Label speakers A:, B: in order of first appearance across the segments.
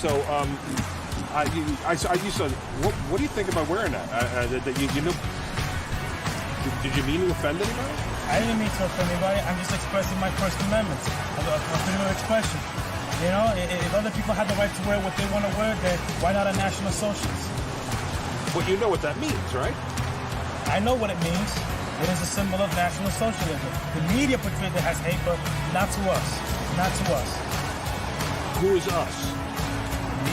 A: So, I used to. What do you think about wearing that? You know, did you mean to offend anybody?
B: I didn't mean to offend anybody. I'm just expressing my First Amendment, a freedom of expression. You know, if other people have the right to wear what they want to wear, then why not a National Socialist?
A: Well, you know what that means, right?
B: I know what it means. It is a symbol of National Socialism. The media portrays it as hate, but not to us. Not to us.
A: Who is us?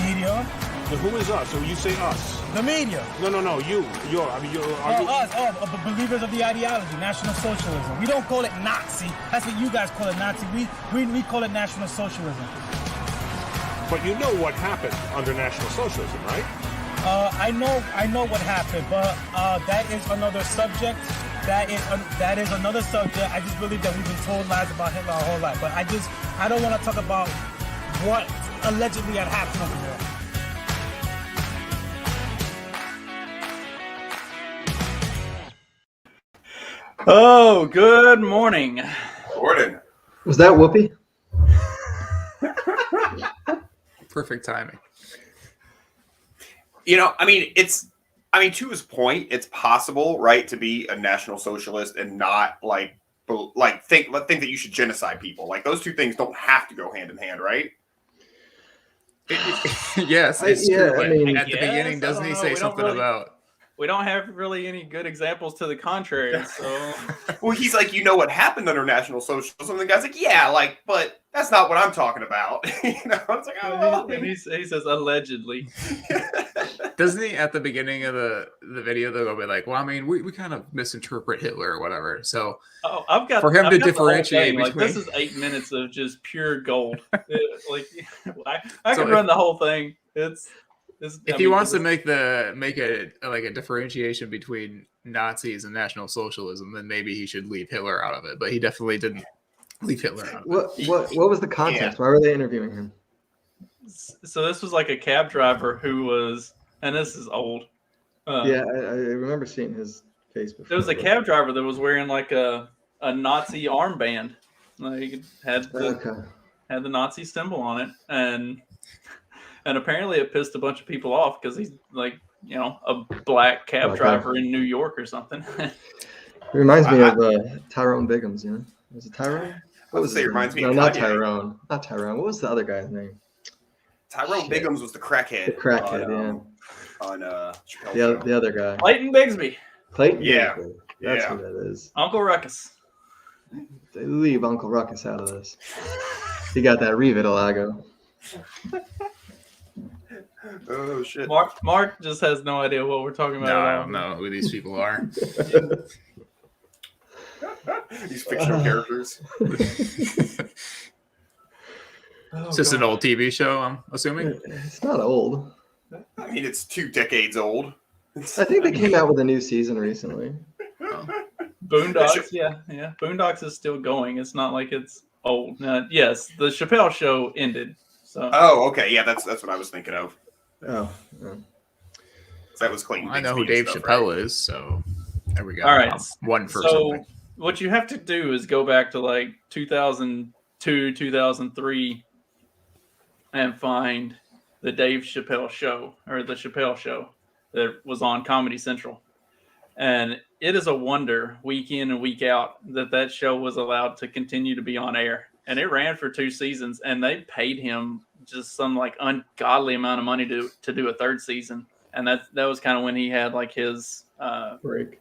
B: Media.
A: Who is us? So you say us?
B: The media.
A: No. You.
B: Us. Believers of the ideology, National Socialism. We don't call it Nazi. That's what you guys call it, Nazi. We call it National Socialism.
A: But you know what happened under National Socialism, right?
B: I know what happened, but that is another subject. That is another subject. I just believe that we've been told lies about Hitler our whole life. But I don't want to talk about what allegedly had happened over there.
C: Oh, good morning.
D: Gordon.
E: Was that Whoopi?
F: Perfect timing.
D: You know, I mean, to his point, it's possible, right, to be a National Socialist and not think that you should genocide people. Like, those two things don't have to go hand in hand, right?
F: Yes, it's true.
E: I mean,
F: at the beginning, doesn't he say something about?
C: We don't have really any good examples to the contrary. So,
D: Well, he's like, you know what happened under National Socialism? And the guy's like, yeah, but that's not what I'm talking about. It's like, oh,
C: and he says allegedly.
F: Doesn't he at the beginning of the video they'll be like, well, I mean, we kind of misinterpret Hitler or whatever. So
C: I've got
F: for him to
C: the whole
F: differentiate
C: thing.
F: between
C: This is 8 minutes of just pure gold. I could run the whole thing.
F: If he wants to make a differentiation between Nazis and National Socialism, then maybe he should leave Hitler out of it. But he definitely didn't leave Hitler out of it.
E: What was the context? Why were they interviewing him?
C: So this was like a cab driver who was, and this is old.
E: Yeah, I remember seeing his face before.
C: There was a cab driver that was wearing like a Nazi armband. Like had the Nazi symbol on it, and apparently it pissed a bunch of people off because he's like, a black cab driver in New York or something.
E: It reminds me of Tyrone Biggums, Was it Tyrone?
D: What was it? Reminds me
E: no,
D: of
E: not
D: Kanye.
E: Tyrone. Not Tyrone. What was the other guy's name?
D: Tyrone Biggums was the crackhead.
E: The crackhead,
D: on
E: the other guy.
C: Clayton Bigsby.
E: Clayton?
D: Yeah.
E: Bigsby. That's who that is.
C: Uncle Ruckus.
E: They leave Uncle Ruckus out of this. He got that revitiligo.
D: Oh, shit.
C: Mark just has no idea what we're talking about.
F: No, I don't know who these people are.
D: These fictional characters.
F: It's just an old TV show, I'm assuming.
E: It's not old.
D: I mean, it's 2 decades old.
E: I think they came out with a new season recently.
C: Boondocks, yeah. Boondocks is still going. It's not like it's old. Yes, the Chappelle Show ended. So.
D: Oh, okay. Yeah, that's what I was thinking of.
E: Oh.
D: That was Clayton.
F: I know who Dave Chappelle is, so there we go.
C: All right.
F: One for
C: so
F: something.
C: What you have to do is go back to like 2002, 2003 and find the Dave Chappelle Show or the Chappelle Show that was on Comedy Central. And it is a wonder week in and week out that show was allowed to continue to be on air. And it ran for 2 seasons, and they paid him just some like ungodly amount of money to do a 3rd season. And that was kind of when he had like his
E: break.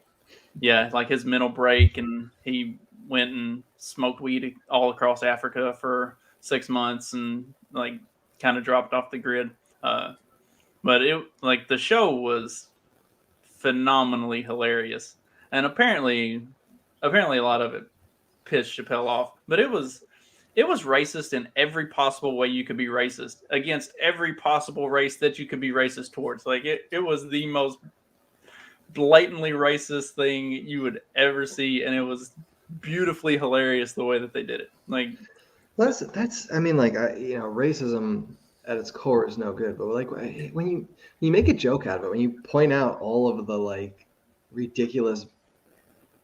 C: Yeah, like his mental break, and he went and smoked weed all across Africa for 6 months and like kind of dropped off the grid. But it like the show was phenomenally hilarious, and apparently a lot of it pissed Chappelle off. But it was racist in every possible way you could be racist against every possible race that you could be racist towards. Like it was the most blatantly racist thing you would ever see, and it was beautifully hilarious the way that they did it. Like
E: that's I mean, like racism at its core is no good, but like when you make a joke out of it, when you point out all of the like ridiculous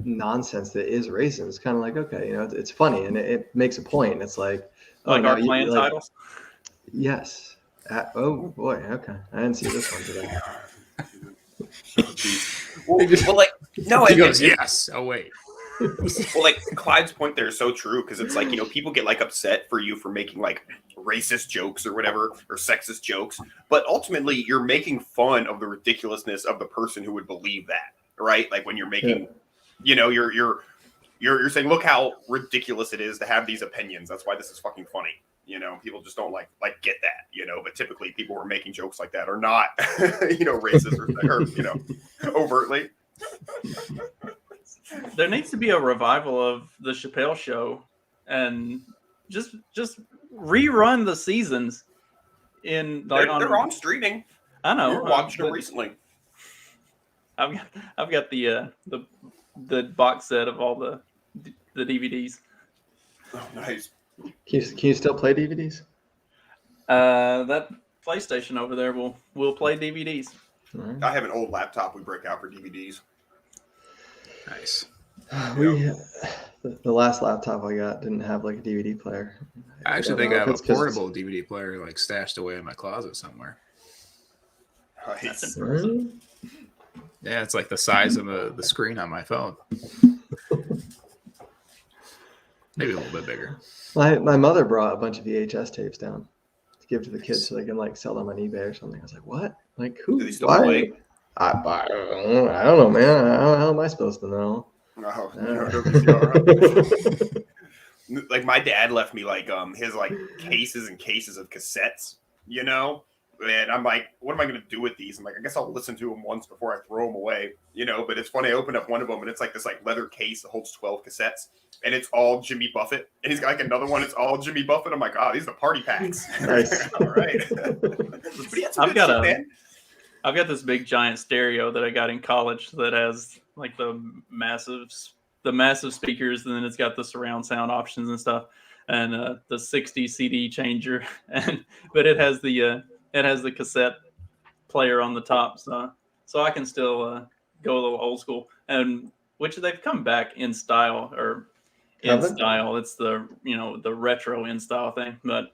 E: nonsense that is racism, it's kind of like, okay, it's funny and it makes a point. It's like
C: our plan titles.
E: Yes. Oh boy, okay. I didn't see this one today.
D: Well, like no,
F: he goes, yes. Oh wait.
D: Well, like Clyde's point there is so true because it's like, you know, people get like upset for you for making like racist jokes or whatever or sexist jokes, but ultimately you're making fun of the ridiculousness of the person who would believe that, right? Like when you're making, you know, you're saying, look how ridiculous it is to have these opinions. That's why this is fucking funny. You know, people just don't like get that, you know, but typically people who are making jokes like that are not, you know, racist or you know, overtly.
C: There needs to be a revival of the Chappelle Show, and just rerun the seasons in like
D: they're on streaming.
C: I know.
D: We were watching them recently.
C: I've got the box set of all the DVDs.
D: Oh, nice.
E: Can you still play DVDs?
C: That PlayStation over there will play DVDs.
E: Right.
D: I have an old laptop we break out for DVDs.
F: Nice.
E: The last laptop I got didn't have like a DVD player.
F: I actually think I have a portable DVD player like stashed away in my closet somewhere.
C: That's impressive.
F: Yeah, it's like the size of the screen on my phone. Maybe a little bit bigger.
E: My mother brought a bunch of VHS tapes down to give to the kids so they can like sell them on eBay or something. I was like, what? Like who?
D: Do they still play?
E: I don't know, man. How am I supposed to know?
D: Oh, no, like my dad left me like his like cases and cases of cassettes, you know, and I'm like, what am I gonna do with these? I'm like, I guess I'll listen to them once before I throw them away, you know. But it's funny, I opened up one of them and it's like this like leather case that holds 12 cassettes, and it's all Jimmy Buffett, and he's got like another one, it's all Jimmy Buffett. I'm like, oh, these are the party packs.
E: Nice.
D: All right.
C: I've got this big giant stereo that I got in college that has like the massive speakers, and then it's got the surround sound options and stuff, and the 60 CD changer, but it has the cassette player on the top, so I can still go a little old school, and which they've come back in style style. It's the the retro in style thing, but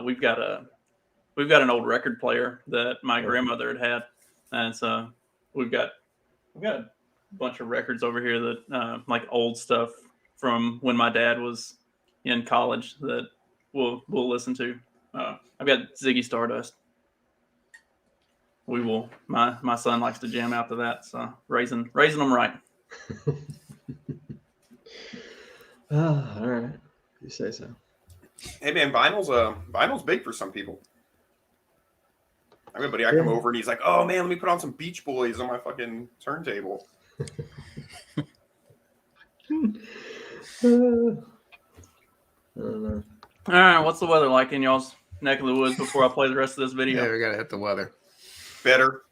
C: we've got an old record player that my grandmother had, and so we've got a bunch of records over here that like old stuff from when my dad was in college that we'll listen to. I've got Ziggy Stardust. We will. My son likes to jam out to that, so raising them right.
E: All right, you say so.
D: Hey man, vinyl's big for some people. I have a buddy, I come over and he's like, "Oh man, let me put on some Beach Boys on my fucking turntable."
E: I don't know.
C: All right, what's the weather like in y'all's neck of the woods before I play the rest of this video?
F: Yeah, we gotta hit the weather.
D: Better.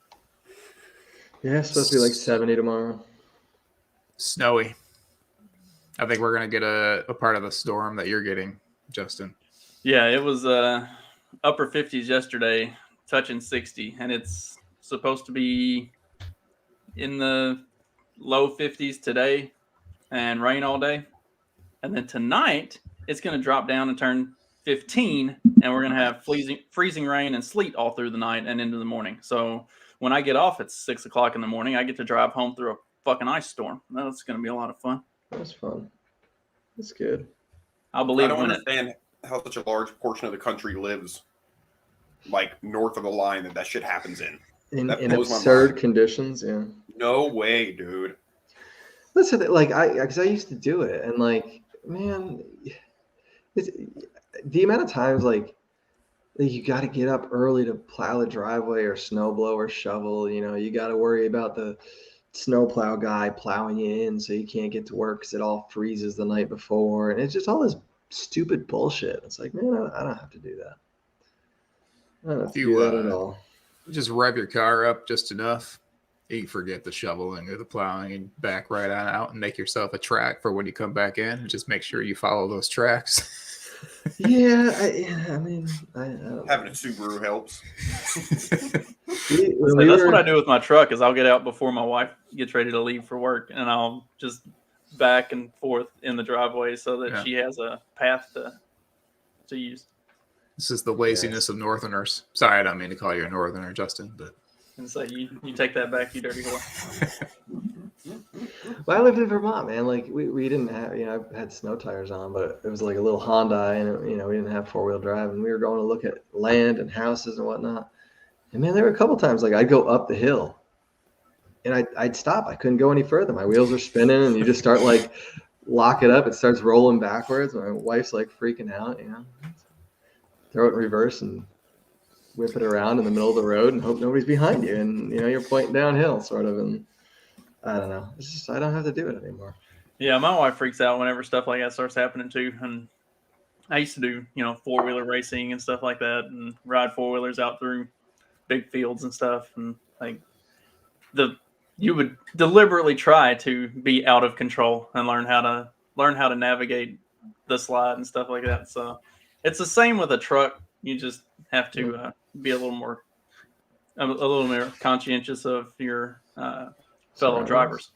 E: Yeah, it's supposed to be like 70 tomorrow.
F: Snowy. I think we're gonna get a part of the storm that you're getting, Justin.
C: Yeah, it was upper 50s yesterday, touching 60, and it's supposed to be in the low 50s today and rain all day. And then tonight, it's going to drop down and turn 15, and we're going to have freezing rain and sleet all through the night and into the morning. So when I get off at 6 o'clock in the morning, I get to drive home through a fucking ice storm. That's going to be a lot of fun.
E: That's fun. That's good.
C: I'll believe
D: I don't
C: in it.
D: understand how such a large portion of the country lives like north of the line that shit happens in
E: absurd conditions. Yeah.
D: No way, dude.
E: Listen, like because I used to do it, and like, man, the amount of times like you got to get up early to plow the driveway or snow blow or shovel. You know, you got to worry about the snowplow guy plowing you in so you can't get to work because it all freezes the night before, and it's just all this stupid bullshit. It's like, man, I don't have to do that. I don't have to do that at all.
F: Just rev your car up just enough. You can forget the shoveling or the plowing and back right on out and make yourself a track for when you come back in, and just make sure you follow those tracks.
E: Yeah, I mean, I don't
D: having a Subaru helps.
C: That's what I do with my truck. Is I'll get out before my wife gets ready to leave for work, and I'll just back and forth in the driveway so that she has a path to use.
F: This is the laziness of Northerners. Sorry, I don't mean to call you a Northerner, Justin, but.
C: And so you take that back, you dirty whore.
E: Well, I lived in Vermont, man. Like we didn't have, I had snow tires on, but it was like a little Honda, and we didn't have 4-wheel drive, and we were going to look at land and houses and whatnot. And man, there were a couple times like I'd go up the hill, and I'd stop. I couldn't go any further. My wheels are spinning, and you just start like lock it up. It starts rolling backwards. My wife's like freaking out, Throw it in reverse and whip it around in the middle of the road and hope nobody's behind you. And you're pointing downhill, sort of. And I don't know. It's just I don't have to do it anymore.
C: Yeah, my wife freaks out whenever stuff like that starts happening too. And I used to do 4-wheeler racing and stuff like that, and ride 4-wheelers out through big fields and stuff. And like you would deliberately try to be out of control and learn how to navigate the slide and stuff like that. So it's the same with a truck. You just have to be a little more conscientious of your fellow drivers.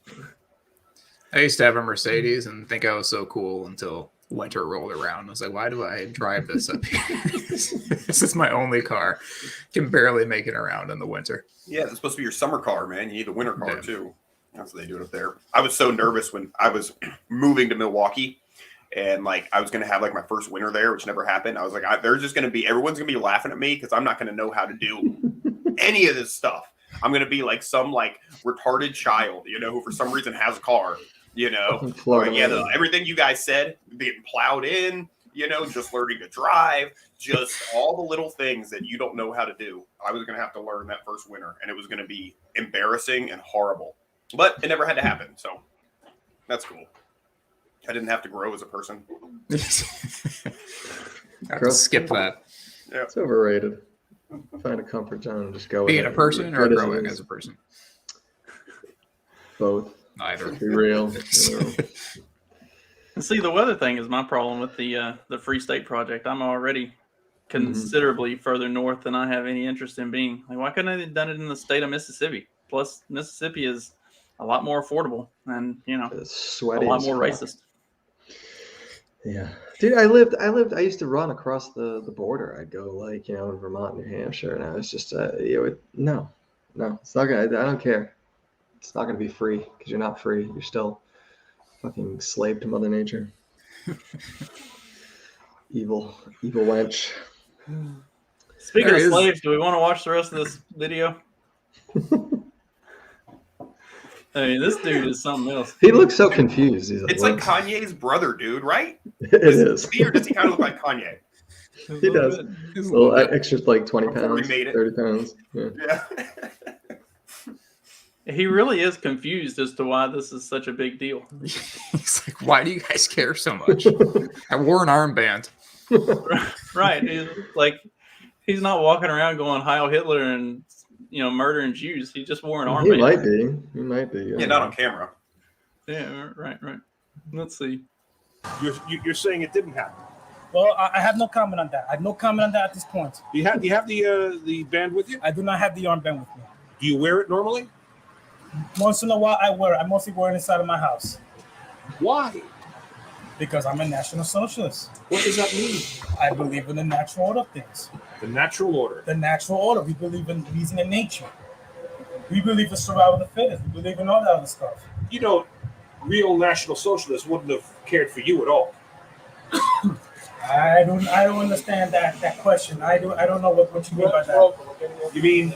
F: I used to have a Mercedes and think I was so cool until winter rolled around. I was like, why do I drive this up here? This is my only car. Can barely make it around in the winter.
D: Yeah, it's supposed to be your summer car, man. You need the winter car too. That's what they do it up there. I was so nervous when I was moving to Milwaukee, and like I was going to have like my first winter there, which never happened. I was like, everyone's going to be laughing at me because I'm not going to know how to do any of this stuff. I'm going to be like some like retarded child, who for some reason has a car, everything you guys said, being plowed in, just learning to drive, just all the little things that you don't know how to do. I was going to have to learn that first winter, and it was going to be embarrassing and horrible, but it never had to happen. So that's cool. I didn't have to grow as a person.
F: Skip that.
D: Yeah.
E: It's overrated. Find a comfort zone and just go
F: being a person or growing as a person.
E: Both.
F: Neither.
E: Be real.
C: See, the weather thing is my problem with the Free State Project. I'm already considerably further north than I have any interest in being. Like, why couldn't I have done it in the state of Mississippi? Plus, Mississippi is a lot more affordable and
E: it's sweaty,
C: a lot more racist.
E: Yeah, dude, I used to run across the border. I'd go like, in Vermont, New Hampshire, and I was just, no, it's not gonna, I don't care. It's not gonna be free because you're not free. You're still fucking slave to Mother Nature. Evil wench.
C: Speaking of slaves, do we want to watch the rest of this video? I mean, this dude is something else.
E: He looks so confused. He's
D: it's like Kanye's brother, dude, right?
E: It is.
D: Or does he kind of look like Kanye?
E: He does. A little extra, like 20 pounds, 30 pounds.
D: Yeah.
C: He really is confused as to why this is such a big deal.
F: He's like, why do you guys care so much? I wore an armband.
C: Right. He's not walking around going Heil Hitler and murdering Jews. He just wore an armband.
E: He might be.
D: Yeah, not on camera.
C: Yeah, right. Let's see.
A: You're saying it didn't happen.
B: Well, I have no comment on that. I have no comment on that at this point.
A: Do you have the band with you?
B: I do not have the armband with me.
A: Do you wear it normally?
B: Once in a while, I wear it. I mostly wear it inside of my house.
A: Why?
B: Because I'm a National Socialist.
A: What does that mean?
B: I believe in the natural order of things.
A: The natural order.
B: The natural order. We believe in reason and nature. We believe in survival of the fittest. We believe in all that other stuff.
A: Real National Socialists wouldn't have cared for you at all.
B: I don't understand that question. I don't know what you mean by that.
A: You mean?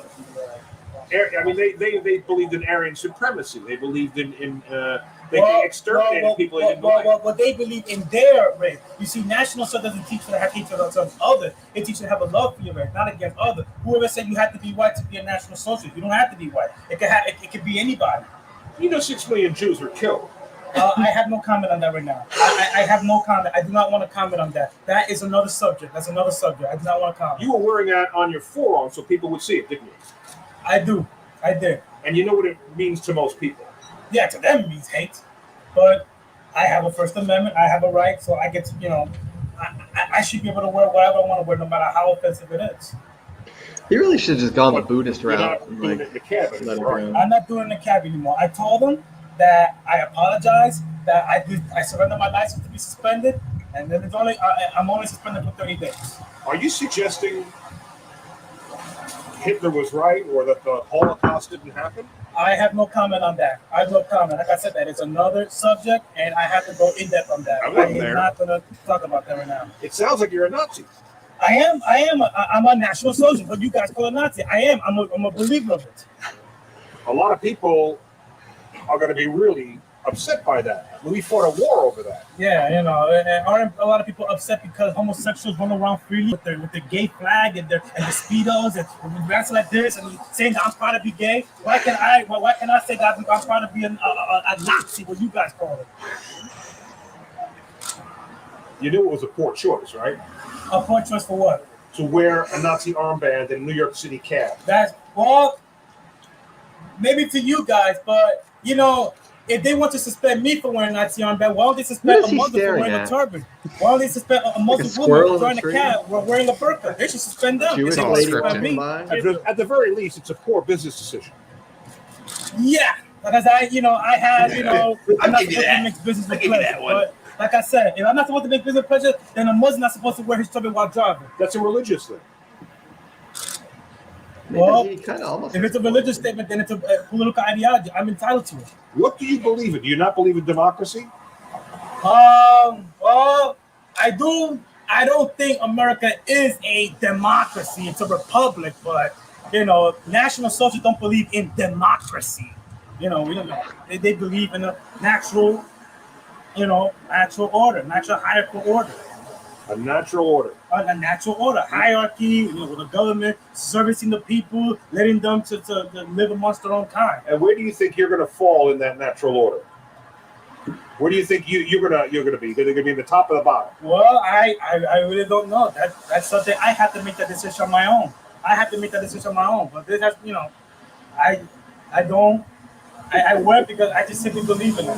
A: I mean, they believed in Aryan supremacy. They believed in they exterminated people they didn't like.
B: Well, they believe in their race. You see, National Socialism doesn't teach you to have hatred against others. It teaches you to have a love for your race, not against others. Whoever said you have to be white to be a National Socialist? You don't have to be white. It could be anybody.
A: 6 million Jews were killed.
B: I have no comment on that right now. I have no comment. I do not want to comment on that. That is another subject. That's another subject. I do not want to comment.
A: You were wearing that on your forearm so people would see it, didn't you?
B: I do. I did.
A: And you know what it means to most people.
B: Yeah, to them it means hate. But I have a First Amendment. I have a right, so I get to, I should be able to wear whatever I want to wear, no matter how offensive it is.
E: He really should have just gone the Buddhist
A: You're
E: route.
A: not doing it in the cab anymore.
B: I'm not doing it in the cab anymore. I told them that I apologize, that I surrender my license to be suspended, and then it's only I'm only suspended for 30 days.
A: Are you suggesting Hitler was right, or that the Holocaust didn't happen?
B: I have no comment on that. I have no comment. Like I said, that it's another subject, and I have to go in depth on that.
A: I wasn't there.
B: am not going to talk about that right now.
A: It sounds like you're a Nazi.
B: I am. I'm a National Socialist, but you guys call it Nazi. I am. I'm a believer of it.
A: A lot of people are going to be really upset by that. We fought a war over that.
B: Yeah, and aren't a lot of people upset because homosexuals run around freely with their gay flag and the speedos and dancing like this and saying that I'm proud to be gay? Why can I say that I'm proud to be a Nazi? What you guys call it?
A: You knew it was a poor choice, right?
B: A poor choice for what?
A: To wear a Nazi armband in a New York City cab.
B: That's maybe to you guys, but if they want to suspend me for wearing Nazi armband, why don't they suspend a Muslim for wearing a turban? Why don't they suspend a Muslim woman for joining a cab or wearing a burqa? They should suspend them.
E: Jewish
B: They
E: lady
B: suspend me.
A: At the very least, it's a poor business decision.
B: Yeah, because I had, I'm not supposed to make business with pleasure. But like I said, if I'm not supposed to make business with pleasure, then a Muslim not supposed to wear his turban while driving.
A: That's a religious thing.
B: Well, if it's a religious statement, then it's a political ideology. I'm entitled to it.
A: What do you believe in? Do you not believe in democracy?
B: Well, I do. I don't think America is a democracy. It's a republic, but National Socialists don't believe in democracy. We don't know. They believe in a natural order, natural hierarchical order.
A: A natural order.
B: A natural order, hierarchy, with the government servicing the people, letting them to live amongst their own kind.
A: And where do you think you're going to fall in that natural order? Where do you think you're gonna be? You're going to be in the top or the bottom?
B: Well, I really don't know. That's something I have to make that decision on my own. But this has, I don't. I work because I just simply believe in it.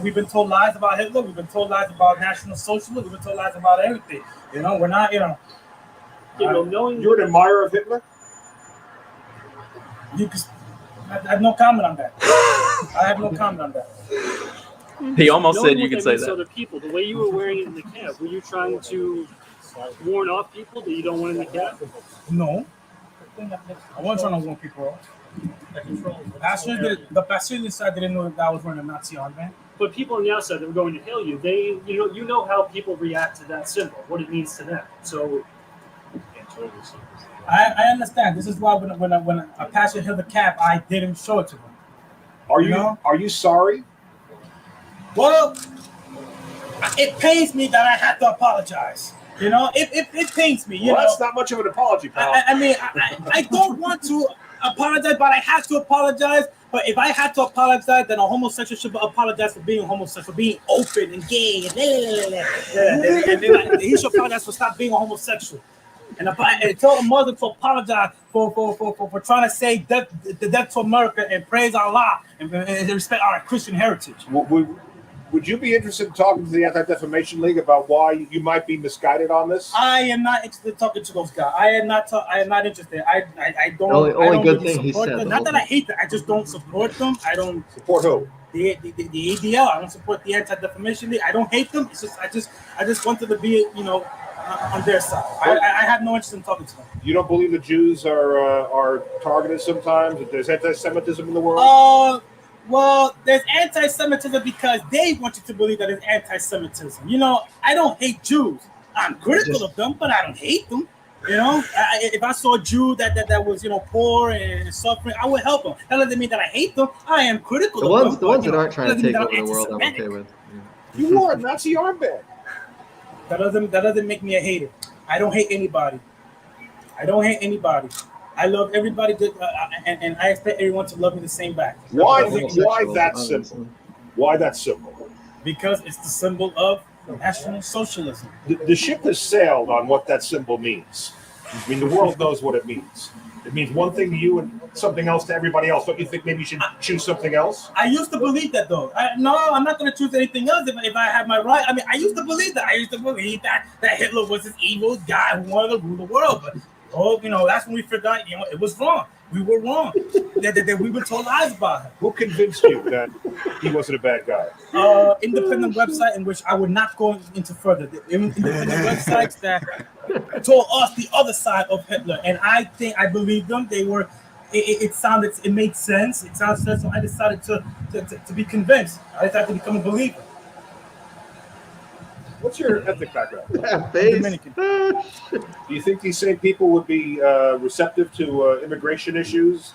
B: We've been told lies about Hitler. We've been told lies about National Socialism. We've been told lies about everything. We're not.
A: You're an admirer of Hitler.
B: I have no comment on that.
C: He almost said you could say that.
G: Other people, the way you were wearing it in the cab, were you trying to warn off people that you don't want in the cab?
B: No, I wasn't trying to warn people off. The passenger side didn't know that I was wearing a Nazi armband.
G: But people on the outside that were going to hail you, you know how people react to that symbol, what it means to them. So
B: I understand. This is why when a passenger held the cab, I didn't show it to them.
A: Are you sorry?
B: Well, it pains me that I had to apologize. It pains me.
A: Well, that's not much of an apology, pal.
B: I don't want to apologize, but I have to apologize. But if I had to apologize, then a homosexual should apologize for being homosexual, being open and gay, and he should apologize for stop being a homosexual. And tell a Muslim to apologize for trying to say death to America and praise Allah and respect our Christian heritage.
A: Would you be interested in talking to the Anti-Defamation League about why you might be misguided on this?
B: I am not interested in talking to those guys. I am not interested. I don't.
E: Only good
B: really
E: thing he said.
B: Them. Not that I hate them. I just don't support them. I don't
A: support who?
B: The ADL. I don't support the Anti-Defamation League. I don't hate them. It's just I just wanted to be on their side. I have no interest in talking to them.
A: You don't believe the Jews are targeted sometimes? That there's anti-Semitism in the world?
B: Well, there's anti-Semitism because they want you to believe that it's anti-Semitism. I don't hate Jews. I'm critical of them, but I don't hate them. If I saw a Jew that was poor and suffering, I would help them. That doesn't mean that I hate them. I am critical of them.
E: The ones that aren't trying to take over the world, I'm okay with.
A: You wore a Nazi armband.
B: That doesn't make me a hater. I don't hate anybody. I love everybody, and I expect everyone to love me the same back.
A: Why that symbol? Why that symbol?
B: Because it's the symbol of National Socialism.
A: The ship has sailed on what that symbol means. I mean, the world knows what it means. It means one thing to you and something else to everybody else. Don't you think maybe you should choose something else?
B: I used to believe that, though. No, I'm not going to choose anything else if I have my right. I mean, I used to believe that. I used to believe that Hitler was this evil guy who wanted to rule the world. But that's when we forgot, it was wrong. we were wrong. that we were told lies about him.
A: Who convinced you that he wasn't a bad guy?
B: Independent website in which I would not go into further. The independent websites that told us the other side of Hitler, and I believed them. They were. It made sense. It sounded sense. So I decided to be convinced. I decided to become a believer.
A: What's your ethnic background?
B: Dominican.
A: Do you think these same people would be receptive to immigration issues?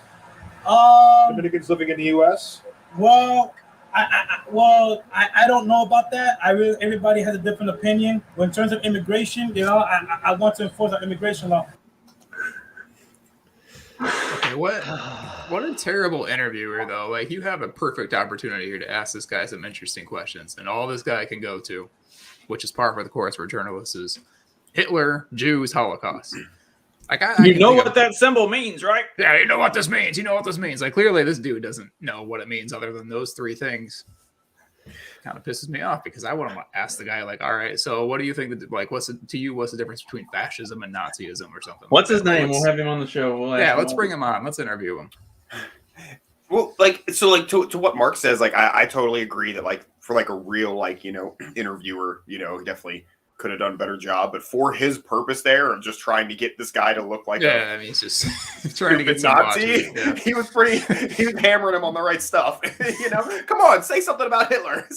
A: Dominicans living in the U.S.?
B: Well, I don't know about that. Everybody has a different opinion. Well, in terms of immigration, I want to enforce our immigration law.
F: Okay, what a terrible interviewer though. Like, you have a perfect opportunity here to ask this guy some interesting questions, and all this guy can go to, which is par for the course for journalists, is Hitler, Jews, Holocaust. Like,
C: you know what that symbol means, right?
F: Yeah, you know what this means. You know what this means. Like, clearly this dude doesn't know what it means other than those three things. Kind of pisses me off because I want to ask the guy, like, all right, so what do you think that, like, what's the difference between fascism and Nazism or something?
C: What's his name? We'll have him on the show.
F: Let's bring him on. Let's interview him.
D: Well, to what Mark says, like, I totally agree that, like, for like a real, like, interviewer, he definitely could have done a better job. But for his purpose there of just trying to get this guy to look like
F: he's just trying to get some
D: Nazi, he was hammering him on the right stuff. Come on, say something about Hitler.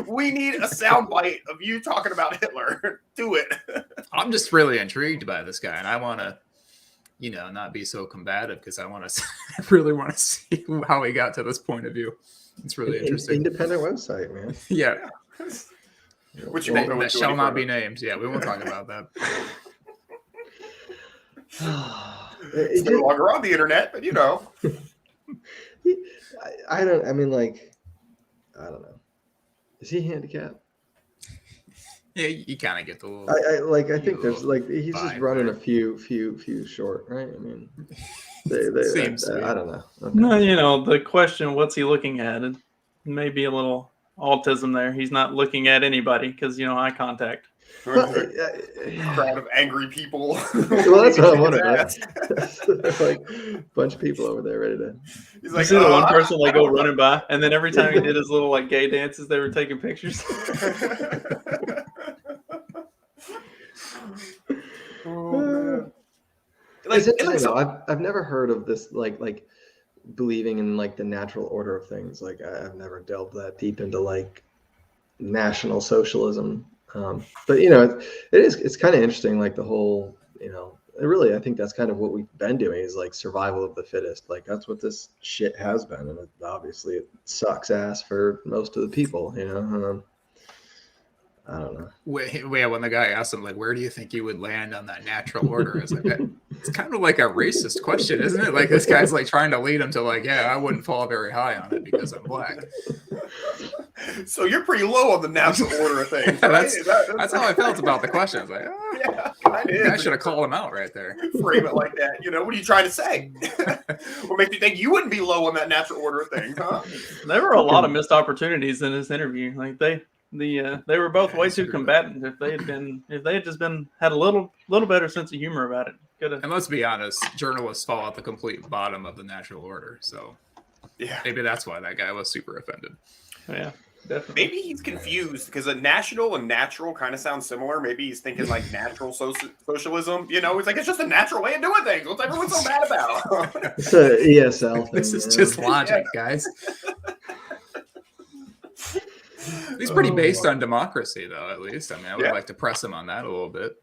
D: We need a soundbite of you talking about Hitler. Do it.
F: I'm just really intrigued by this guy, and I want to, not be so combative because I really want to see how he got to this point of view. It's really interesting.
E: Independent website, man.
F: Yeah.
D: Which
F: that shall not be named. Yeah, we won't talk about that.
D: It's no longer on the internet, but
E: I don't know. Is he handicapped?
F: Yeah, you kind of get the little.
E: I think there's he's just running there. a few short, right? I mean,
F: Seems
E: I don't know. Okay.
C: No, the question, what's he looking at? It may be a little autism there. He's not looking at anybody because eye contact.
D: Crowd of angry people.
E: Well, that's what I wanted. Right? Like a bunch of people over there ready to.
C: He's like, you see the one person go running by, and then every time he did his little gay dances, they were taking pictures.
D: Oh,
E: I've never heard of this like believing in the natural order of things. Like, I've never delved that deep into National Socialism. But it's kind of interesting, the whole, really, I think that's kind of what we've been doing is survival of the fittest. That's what this shit has been. And obviously it sucks ass for most of the people, I don't know.
F: When the guy asked him, where do you think you would land on that natural order? It's it's kind of like a racist question, isn't it? This guy's trying to lead him to I wouldn't fall very high on it because I'm black.
D: So you're pretty low on the natural order of things.
F: Yeah,
D: right?
F: that's how I felt about the question. I was I should have called him out right there.
D: Frame it like that. What are you trying to say? What makes you think you wouldn't be low on that natural order of things, huh?
C: There were a lot of missed opportunities in this interview. They were both way too combatant. If they had just had a little better sense of humor about it, could have.
F: And let's be honest, journalists fall at the complete bottom of the natural order. So yeah, maybe that's why that guy was super offended.
C: Yeah, definitely.
D: Maybe he's confused because a national and natural kind of sound similar. Maybe he's thinking natural socialism. He's it's just a natural way of doing things. What's everyone so mad about?
E: It's a ESL thing.
F: This is just logic, guys. He's pretty based on democracy, though, at least. I would like to press him on that a little bit.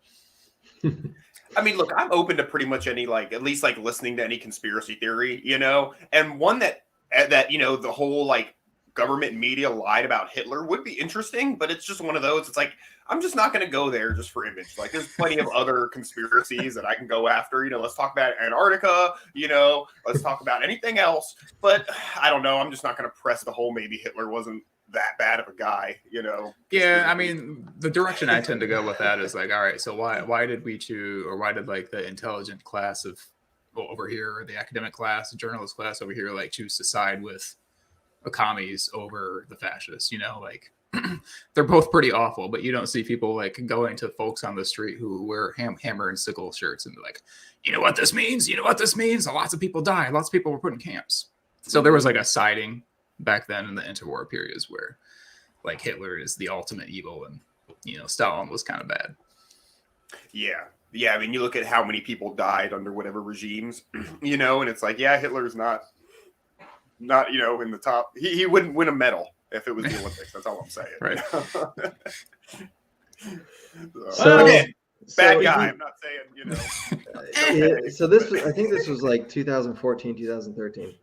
D: Look, I'm open to pretty much any, at least listening to any conspiracy theory, and one that the whole, government and media lied about Hitler would be interesting, but it's just one of those. It's I'm just not going to go there just for image. There's plenty of other conspiracies that I can go after. Let's talk about Antarctica, let's talk about anything else. But I don't know. I'm just not going to press the whole maybe Hitler wasn't that bad of a guy,
F: Yeah, the direction I tend to go with that is all right, so why did we choose, or why did the intelligent class of over here, or the academic class, the journalist class over here, choose to side with the commies over the fascists? they're both pretty awful, but you don't see people like going to folks on the street who wear hammer and sickle shirts and be like, you know what this means? You know what this means? Lots of people died. Lots of people were put in camps. So there was like a siding back then in the interwar periods where like Hitler is the ultimate evil and, you know, Stalin was kind of bad.
D: Yeah. Yeah. I mean, you look at how many people died under whatever regimes, you know, and it's like, yeah, Hitler's not, you know, in the top. He wouldn't win a medal if it was the Olympics. That's all I'm saying.
F: Right.
D: Bad guy. I'm not saying, you know.
E: So this was, I think this was like 2014, 2013.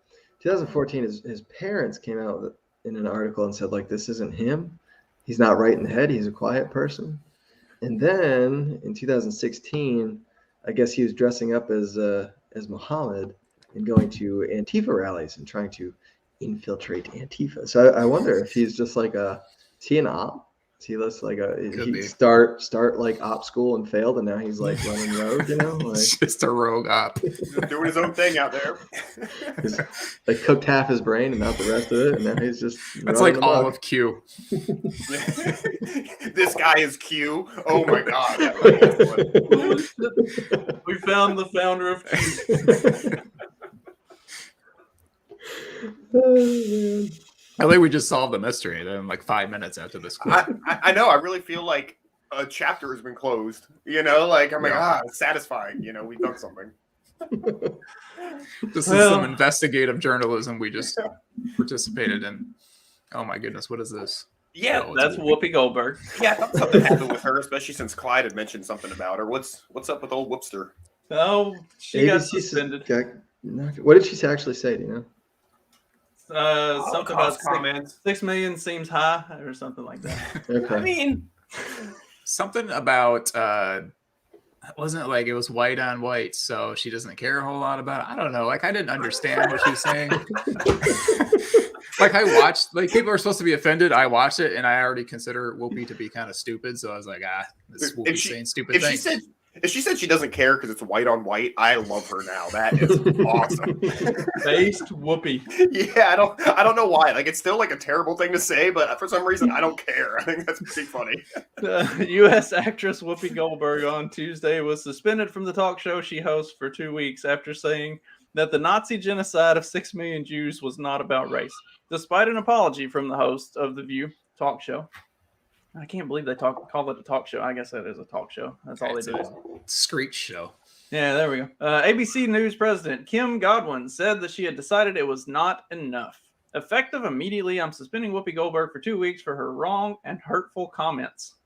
E: 2014, his parents came out in an article and said, like, this isn't him. He's not right in the head. He's a quiet person. And then in 2016, I guess he was dressing up as Muhammad and going to Antifa rallies and trying to infiltrate Antifa. So I wonder if he's just like is he an op? Is he just like he start like op school and failed, and now he's like running rogue, you know? Like,
F: He's just a rogue op.
D: Just doing his own thing out there.
E: he's like cooked half his brain and not the rest of it, and now he's just
F: That's like all of Q.
D: This guy is Q. Oh my god. That
C: We found the founder of Q.
E: Oh, man.
F: I think we just solved the mystery then like 5 minutes after this clip.
D: I know. I really feel like a chapter has been closed. You know, like I'm like, it's satisfying. You know, we've done something.
F: This is some investigative journalism we just participated in. Oh my goodness, what is this?
D: Yeah,
C: That's Whoopi Goldberg.
D: Yeah, I thought something happened with her, especially since Clyde had mentioned something about her. What's up with old Whoopster?
C: Oh, she got
E: ABC
C: suspended.
E: What did she actually say? Do you know?
C: Something about
D: comments.
C: 6 million seems high or something like that.
E: Okay.
D: I mean,
F: Something about wasn't it like it was white on white, so she doesn't care a whole lot about it. I don't know. Like I didn't understand what she was saying. Like I watched, like people are supposed to be offended. I watched it and I already consider Whoopi to be kind of stupid. So I was like, this Whoopi saying stupid things.
D: if she said she doesn't care because it's white on white, I love her now. That is awesome.
C: Based Whoopi.
D: Yeah, I don't know why. Like it's still like a terrible thing to say, but for some reason I don't care. I think that's pretty funny.
C: U.S. actress Whoopi Goldberg on Tuesday was suspended from the talk show she hosts for 2 weeks after saying that the Nazi genocide of 6 million Jews was not about race, despite an apology from the host of The View talk show. I can't believe they call it a talk show. I guess that is a talk show. That's all they do.
F: Screech show.
C: Yeah, there we go. ABC News president Kim Godwin said that she had decided it was not enough. Effective immediately, I'm suspending Whoopi Goldberg for 2 weeks for her wrong and hurtful comments.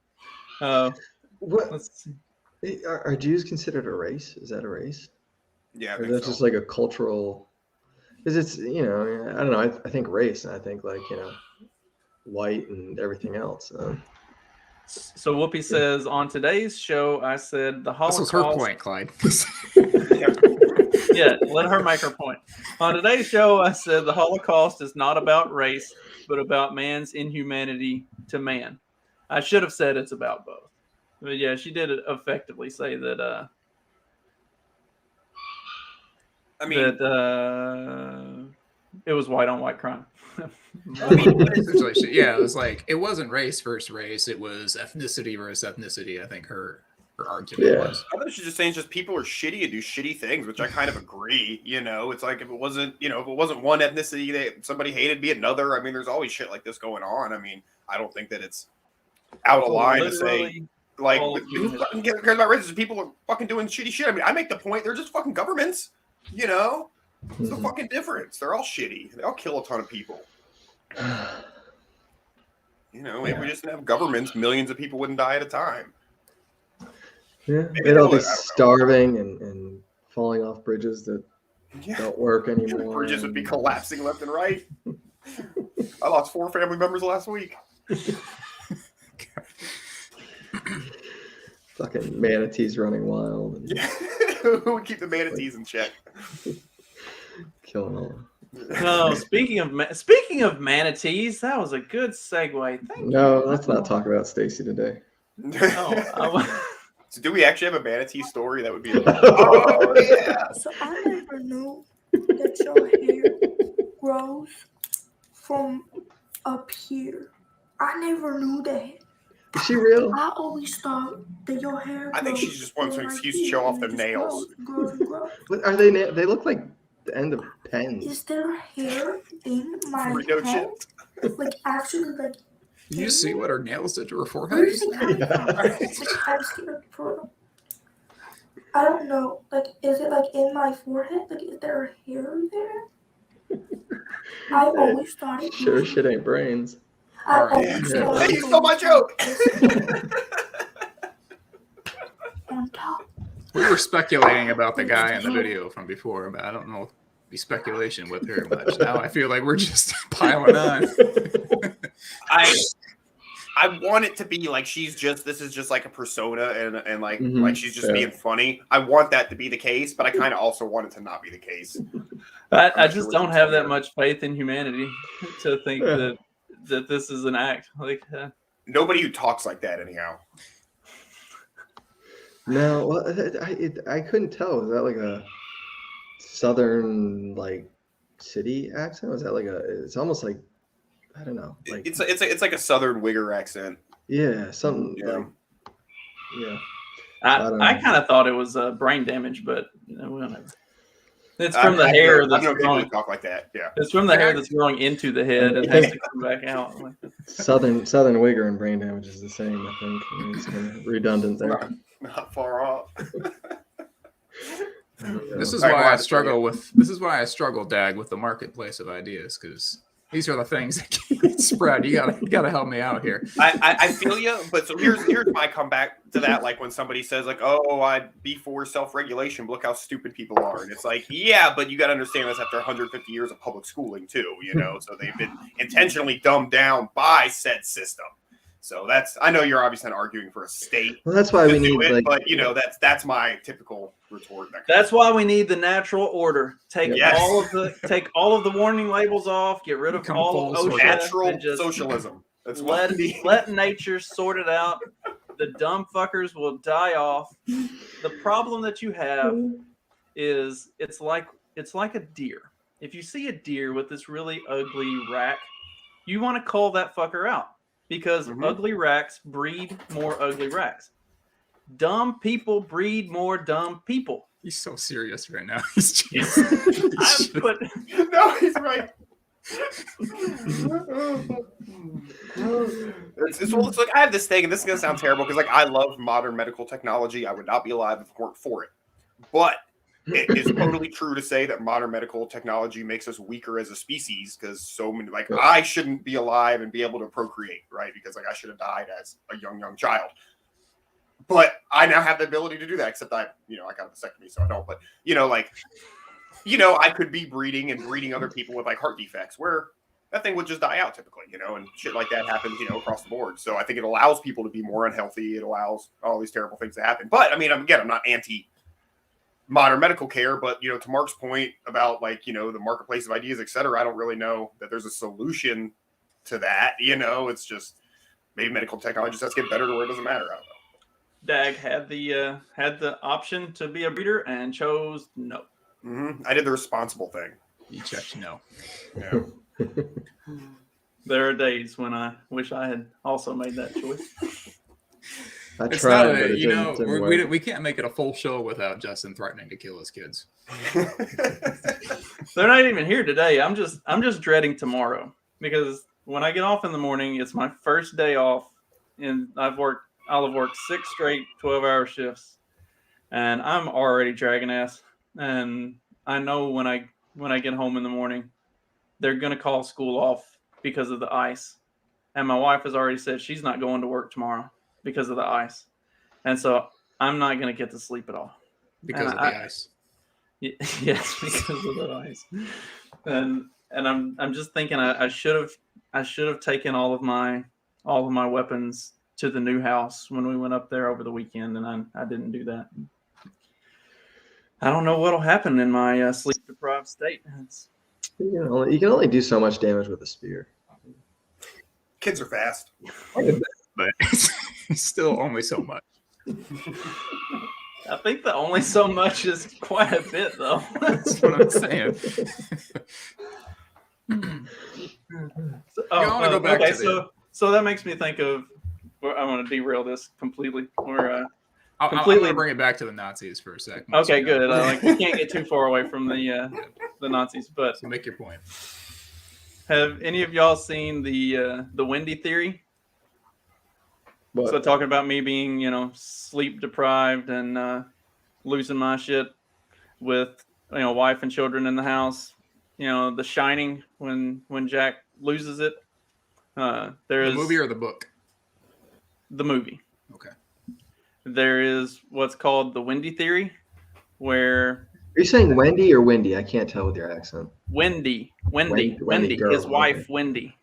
E: What are Jews considered a race? Is that a race?
D: Yeah, I
E: Or
D: think
E: that's
D: so.
E: just like a cultural? Because it's I don't know. I think race, and I think like white and everything else.
C: So Whoopi says, on today's show, I said the Holocaust...
F: This was her point, Clyde.
C: Yeah, let her make her point. On today's show, I said the Holocaust is not about race, but about man's inhumanity to man. I should have said it's about both. But yeah, she did effectively say that... it was white on white crime.
F: Yeah, it was like it wasn't race versus race; it was ethnicity versus ethnicity. I think her argument was.
D: I thought she was just saying just people are shitty and do shitty things, which I kind of agree. It's like if it wasn't one ethnicity that somebody hated, be another. I mean, there's always shit like this going on. I mean, I don't think that it's out of line to say like who fucking cares about racism? People are fucking doing shitty shit. I mean, I make the point they're just fucking governments. What's the fucking difference? They're all shitty. They all kill a ton of people. If we just didn't have governments, millions of people wouldn't die at a time.
E: Yeah, they'd all be starving and falling off bridges that don't work anymore.
D: Bridges would be collapsing left and right. I lost 4 family members last week.
E: Fucking manatees running wild.
D: Who would keep the manatees in check?
E: Killing all.
C: No, speaking of manatees, that was a good segue. Thank
E: you. Let's not talk about Stacy today.
D: So do we actually have a manatee story? That would be.
H: Oh yeah. So I never knew that your hair grows from up here I never knew that.
E: Is she real?
H: I always thought that your hair.
D: I think she just wants an excuse to show off the nails.
H: Grows and grows.
E: What are they? They look like the end of pens.
H: Is there hair in my
D: No
H: head?
D: shit.
H: Like actually, like.
F: Did you see what her nails did to her forehead?
H: Where does it come from? Like, I'm scared for. I don't know. Like, is it like in my forehead? Like, is there hair there? I always thought it.
E: Sure, shit ain't brains.
H: I always thought
D: Hey, you stole my joke.
H: on top.
F: We were speculating about the guy in the video from before, but I don't know. Be speculation with her much. Now I feel like we're just piling on.
D: I want it to be like this is just like a persona and like
E: Mhm,
D: like she's just
E: yeah.
D: being funny. I want that to be the case, but I kind of also want it to not be the case.
C: I just don't have that much faith in humanity to think that this is an act. Like
D: Nobody who talks like that anyhow.
E: No, well, I couldn't tell. Was that like a southern like city accent? Was that like it's almost like I don't know. Like
D: It's like a southern wigger accent.
E: yeah, something
D: Yeah.
E: like yeah.
C: I kind of thought it was brain damage, but whatever. It's from the hair
D: I've
C: that's
D: known people who
C: growing.
D: talk like that. Yeah.
C: It's from the hair that's growing into the head and has to come back out.
E: Southern wigger and brain damage is the same. I think I mean, it's kind of redundant there.
D: Not far off.
F: This is
D: All right,
F: why
D: well,
F: I struggle with. This is why I struggle, Dag, with the marketplace of ideas, because these are the things that can spread. You gotta help me out here.
D: I feel you, but so here's my comeback to that. Like when somebody says like, "Oh, I'd be for self-regulation," but look how stupid people are, and it's like, yeah, but you got to understand that's after 150 years of public schooling too, you know. So they've been intentionally dumbed down by said system. So I know you're obviously not arguing for a state.
E: Well, that's why we need
D: it,
E: like.
D: but you know that's my typical retort.
C: That's why we need the natural order. Take
D: Yes.
C: all of the warning labels off. Get rid of
F: Come
C: all of
F: full
C: OSHA.
D: natural
C: and just
D: socialism. That's what
C: let nature sort it out. The dumb fuckers will die off. The problem that you have is it's like a deer. If you see a deer with this really ugly rack, you want to call that fucker out because ugly racks breed more ugly racks. Dumb people breed more dumb people.
F: He's so serious right now. He's just,
D: No, he's right. It's like I have this thing, and this is gonna sound terrible because like I love modern medical technology. I would not be alive if it weren't for it. But it is totally true to say that modern medical technology makes us weaker as a species because so many like I shouldn't be alive and be able to procreate, right? Because like I should have died as a young child. But I now have the ability to do that, except I got a vasectomy, so I don't. But I could be breeding other people with like heart defects where that thing would just die out typically, and shit like that happens, across the board. So I think it allows people to be more unhealthy. It allows all these terrible things to happen. But I mean, again, I'm not anti modern medical care, but to Mark's point about like, the marketplace of ideas, et cetera, I don't really know that there's a solution to that. It's just maybe medical technology just has to get better to where it doesn't matter. I don't know.
C: Dag had the option to be a breeder and chose no.
D: Mm-hmm. I did the responsible thing.
F: You checked no.
D: Yeah.
C: There are days when I wish I had also made that choice.
E: I
F: It's
E: tried,
F: not
E: but
F: a,
E: it didn't work.
F: we can't make it a full show without Justin threatening to kill his kids.
C: They're not even here today. I'm just dreading tomorrow because when I get off in the morning, it's my first day off, and I'll have worked 6 straight 12-hour shifts, and I'm already dragging ass. And I know when I get home in the morning, they're gonna call school off because of the ice. And my wife has already said she's not going to work tomorrow because of the ice. And so I'm not gonna get to sleep at all.
F: Because of the ice.
C: Yes, because of the ice. And I'm just thinking I should have taken all of my weapons to the new house when we went up there over the weekend, and I didn't do that. I don't know what'll happen in my sleep-deprived state.
E: You can only do so much damage with a spear.
D: Kids are fast.
F: But it's still only so much.
C: I think the only so much is quite a bit, though.
F: That's what I'm saying.
C: So So that makes me think of. I want to derail this completely. We're
F: I'm
C: completely.
F: going to bring it back to the Nazis for a second.
C: Okay, good. We can't get too far away from the Nazis, but
F: so make your point.
C: Have any of y'all seen the Wendy theory?
E: What?
C: So talking about me being, sleep deprived and losing my shit with wife and children in the house. The Shining when Jack loses it.
F: The movie or the book?
C: The movie.
F: Okay.
C: There is what's called the Wendy theory, where
E: Are you saying Wendy or Windy? I can't tell with your accent.
C: Wendy,
E: girl,
C: his wife,
E: okay.
C: Wendy.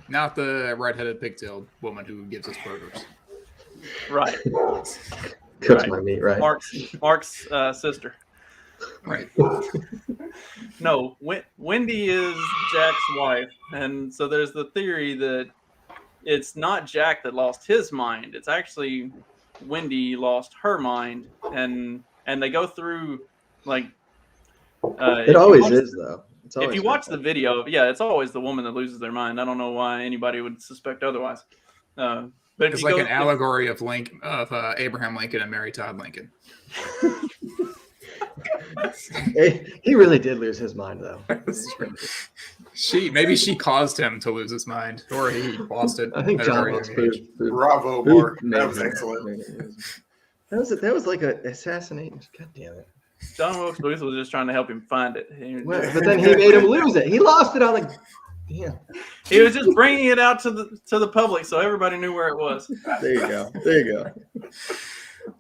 F: Not the red-headed pigtailed woman who gives us burgers.
C: Right.
E: Cooks my meat, right?
C: Mark's sister.
F: Right.
C: No, Wendy is Jack's wife, and so there's the theory that it's not Jack that lost his mind. It's actually Wendy lost her mind, and they go through like.
E: It always is, though.
C: If you watch the video, it's always the woman that loses their mind. I don't know why anybody would suspect otherwise. But
F: it's like an allegory of Abraham Lincoln and Mary Todd Lincoln.
E: He really did lose his mind, though.
F: Maybe she caused him to lose his mind, or he lost it.
E: I think John Wilkes Booth.
D: Bravo, Mark. That was excellent.
E: That was like an assassination. God damn it.
C: John Wilkes Booth was just trying to help him find it.
E: But then he made him lose it. He lost it on the. Damn.
C: He was just bringing it out to the public, so everybody knew where it was.
E: There you go.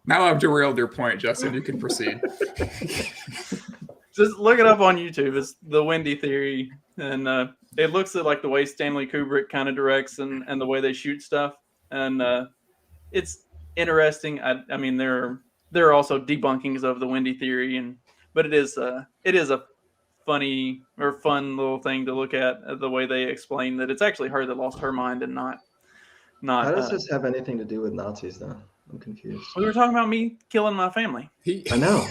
F: Now I've derailed your point, Justin. You can proceed.
C: Just look it up on YouTube. It's the Wendy theory, and it looks at like the way Stanley Kubrick kind of directs and the way they shoot stuff, and it's interesting. I mean, there are also debunkings of the Wendy theory, but it is a funny or fun little thing to look at the way they explain that it's actually her that lost her mind and not.
E: How does this have anything to do with Nazis, though? I'm confused.
C: We were talking about me killing my family.
E: I know.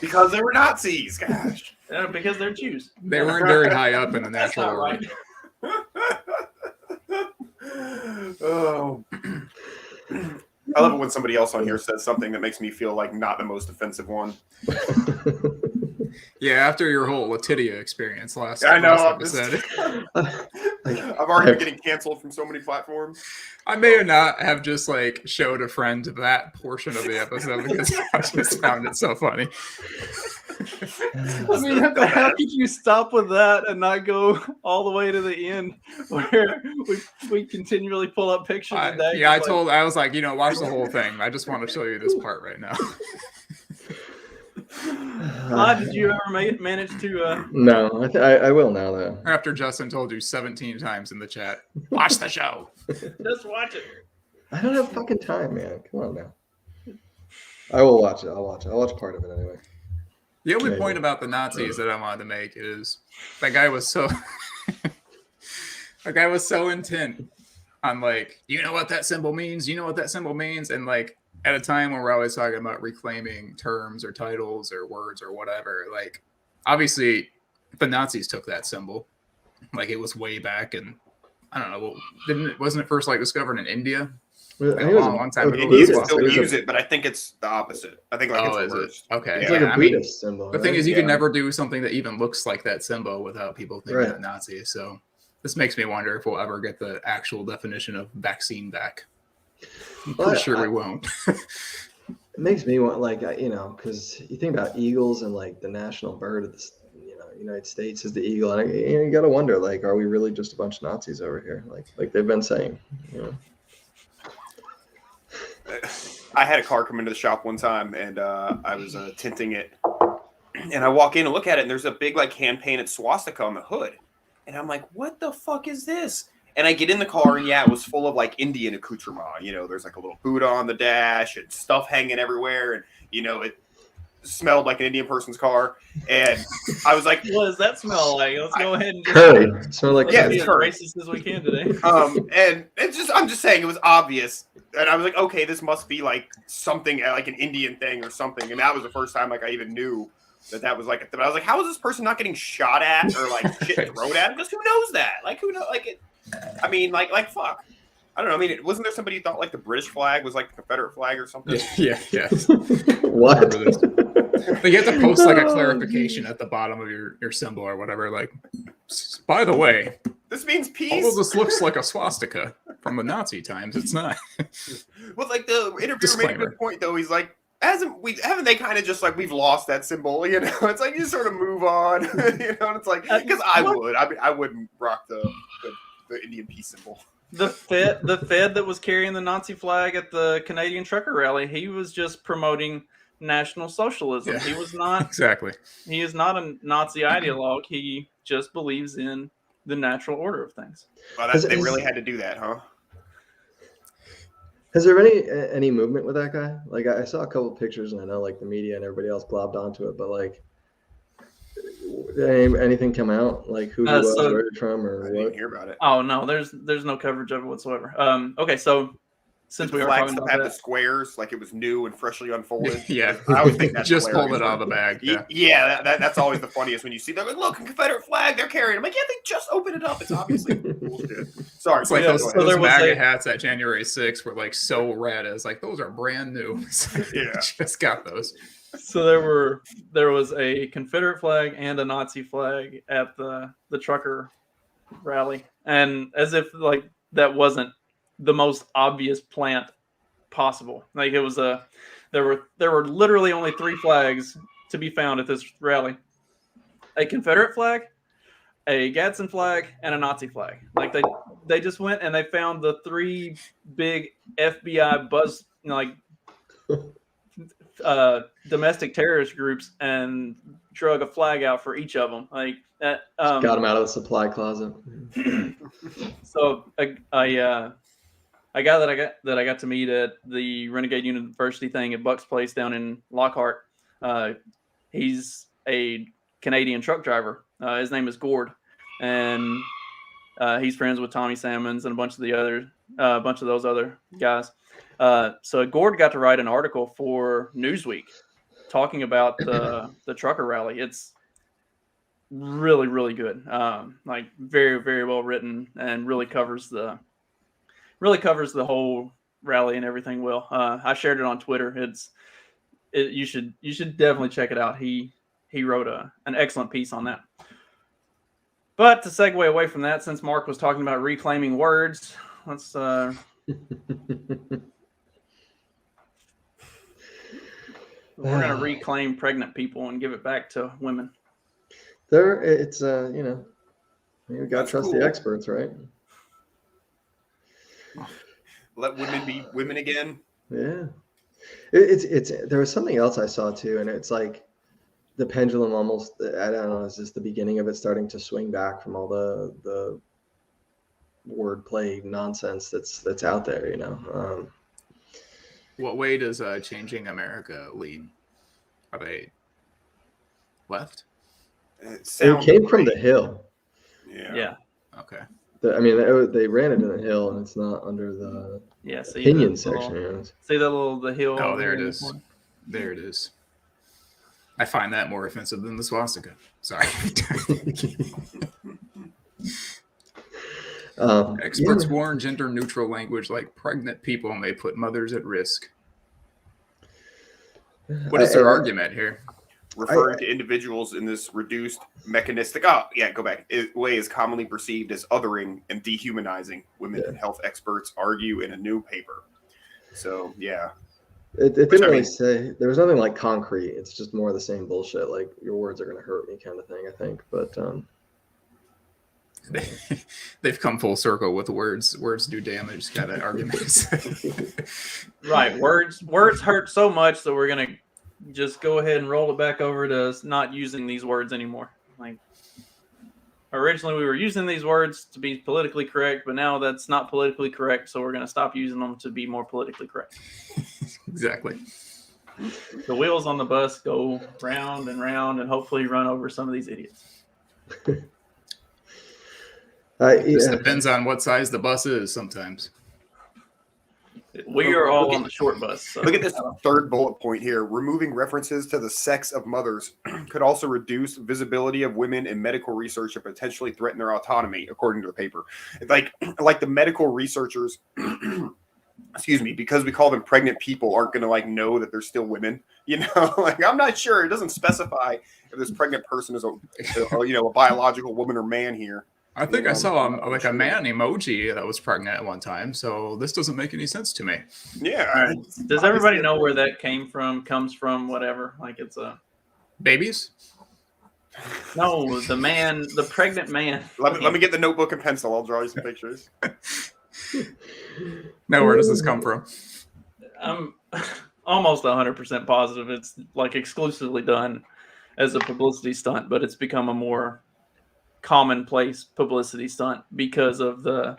D: Because they were Nazis, gosh.
C: Because they're Jews.
F: They weren't very high up in the natural order.
D: Oh. I love it when somebody else on here says something that makes me feel like not the most offensive one.
F: Yeah, after your whole Latitia experience last
D: episode. I've already been getting canceled from so many platforms.
F: I may or not have just showed a friend that portion of the episode because I just found it so funny.
C: I mean, how could you stop with that and not go all the way to the end where we continually pull up pictures of that?
F: Yeah, I was like, watch the whole thing. I just want to show you this part right now.
C: Did you ever manage to?
E: No, I will now, though.
F: After Justin told you 17 times in the chat, watch the show.
C: Just watch it.
E: I don't have fucking time, man. Come on now. I will watch it. I'll watch part of it anyway.
F: The only point about the Nazis that I wanted to make is that guy was so intent on you know what that symbol means? You know what that symbol means? And at a time when we're always talking about reclaiming terms or titles or words or whatever, obviously the Nazis took that symbol. It was way back, and I don't know, wasn't it first discovered in India?
E: A
F: long time ago.
D: You can still use it, but I think it's the opposite. I think it's reversed.
F: Okay.
E: It's a Buddhist symbol.
F: The thing is, you can never do something that even looks like that symbol without people thinking of Nazi. So this makes me wonder if we'll ever get the actual definition of vaccine back. I'm pretty sure we won't.
E: It makes me want, because you think about eagles and the national bird of the United States is the eagle, and you got to wonder, are we really just a bunch of Nazis over here, like they've been saying,
D: I had a car come into the shop one time, and I was tinting it, and I walk in and look at it, and there's a big hand painted swastika on the hood, and I'm like, what the fuck is this? And I get in the car, and it was full of Indian accoutrement. There's a little Buddha on the dash and stuff hanging everywhere, and it smelled like an Indian person's car. And I was like,
C: "What does that smell like? Let's go ahead and
E: curry." Smell like
C: be as racist as we can today.
D: And I'm just saying it was obvious, and I was like, okay, this must be something an Indian thing or something. And that was the first time I even knew that was like. But I was like, how is this person not getting shot at or like shit thrown at him? Because who knows that? Like who knows? Like it. I mean, like fuck. I don't know. I mean, wasn't there somebody who thought like the British flag was like the Confederate flag or something?
F: Yeah.
E: What?
F: But you have to post like a clarification at the bottom of your symbol or whatever. Like, by the way,
D: this means peace.
F: Although this looks like a swastika from the Nazi times, it's not.
D: Well, like the interviewer made a good point though. He's like, haven't they kind of just like we've lost that symbol? You know, it's like you sort of move on. You know, and it's like because I mean, I wouldn't rock the Indian peace symbol.
C: The Fed that was carrying the Nazi flag at the Canadian trucker rally, he was just promoting National Socialism.
F: Yeah,
C: he was not
F: exactly.
C: He is not a Nazi ideologue. He just believes in the natural order of things.
D: Well, they really had to do that, huh?
E: Has there been any movement with that guy? Like I saw a couple of pictures, and I know like the media and everybody else globbed onto it, but like. Anything come out like who was where from or
D: I
E: what?
D: didn't hear about it.
C: Oh no, there's no coverage of it whatsoever. Okay, so since we were talking about
D: the squares like it was new and freshly unfolded.
F: Yeah,
D: I always think that's
F: just
D: hilarious.
F: pulled it out of the bag.
D: Yeah, that's always the funniest when you see them. Like, look, a Confederate flag they're carrying. I'm like, yeah, they just opened it up. It's obviously bullshit. Sorry,
F: it's like those MAGA hats at January 6th were like so rad. It's like those are brand new.
D: Yeah,
F: just got those.
C: So there was a Confederate flag and a Nazi flag at the trucker rally, and as if like that wasn't the most obvious plant possible. Like it was there were literally only 3 flags to be found at this rally: a Confederate flag, a Gadsden flag, and a Nazi flag. Like they just went and they found the 3 big FBI buzz domestic terrorist groups and drug a flag out for each of them. Like that,
E: got them out of the supply closet.
C: So a guy that I got to meet at the Renegade University thing at Buck's Place down in Lockhart. He's a Canadian truck driver. His name is Gord, and he's friends with Tommy Salmons and a bunch of those other guys. So Gord got to write an article for Newsweek talking about the trucker rally. It's really, really good. Like very, very well written and really covers the whole rally and everything well. I shared it on Twitter. You should definitely check it out. He wrote an excellent piece on that. But to segue away from that, since Mark was talking about reclaiming words, let's we're going to reclaim pregnant people and give it back to women.
E: It's you got to trust the experts, right?
D: Let women be women again.
E: Yeah, it's there was something else I saw too, and it's like the pendulum almost. I don't know. Is this the beginning of it starting to swing back from all the wordplay nonsense that's out there? You know.
F: What way does Changing America lean? Are they left?
E: It came from the Hill.
C: Yeah.
F: Okay.
E: They ran it in the Hill, and it's not under the opinion section.
C: See the Hill?
F: Oh, there it is. There it is. I find that more offensive than the swastika. Sorry. Experts warn gender-neutral language like pregnant people may put mothers at risk. What is their argument here?
D: Referring to individuals in this reduced mechanistic way is commonly perceived as othering and dehumanizing, women and health experts argue in a new paper. So, yeah.
E: It didn't really say. There was nothing like concrete. It's just more of the same bullshit, like your words are going to hurt me kind of thing, I think. But
F: they've come full circle with words. Words do damage kind of arguments.
C: Right. Words hurt so much that we're going to just go ahead and roll it back over to not using these words anymore. Like originally we were using these words to be politically correct, but now that's not politically correct. So we're going to stop using them to be more politically correct.
F: Exactly.
C: The wheels on the bus go round and round and hopefully run over some of these idiots.
F: It just depends on what size the bus is sometimes.
C: We are all on the short bus. So.
D: Look at this third bullet point here. Removing references to the sex of mothers could also reduce visibility of women in medical research and potentially threaten their autonomy, according to the paper. Like the medical researchers, excuse me, because we call them pregnant people, aren't going to like know that they're still women. You know, like I'm not sure. It doesn't specify if this pregnant person is a biological woman or man here.
F: I think I saw a man emoji that was pregnant at one time, so this doesn't make any sense to me.
D: Yeah.
C: Does everybody know where that comes from, whatever? Like it's a...
F: Babies?
C: No, the pregnant man.
D: Let me get the notebook and pencil. I'll draw you some pictures.
F: Now, where does this come from?
C: I'm almost 100% positive it's like exclusively done as a publicity stunt, but it's become a more commonplace publicity stunt because of the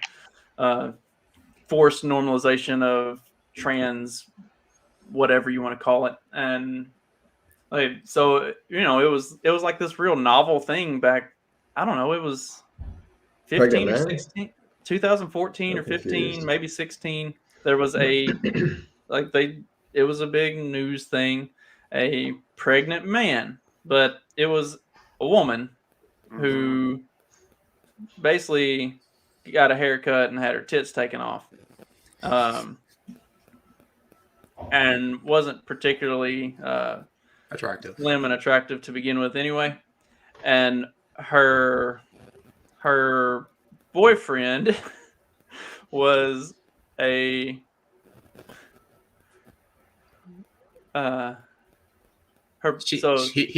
C: forced normalization of trans, whatever you want to call it. And like, so, it was like this real novel thing back, I don't know, it was 15 or 16, 2014 or 15, maybe 16. There was it was a big news thing, a pregnant man, but it was a woman who basically got a haircut and had her tits taken off, and wasn't particularly slim and attractive to begin with anyway. And her boyfriend was he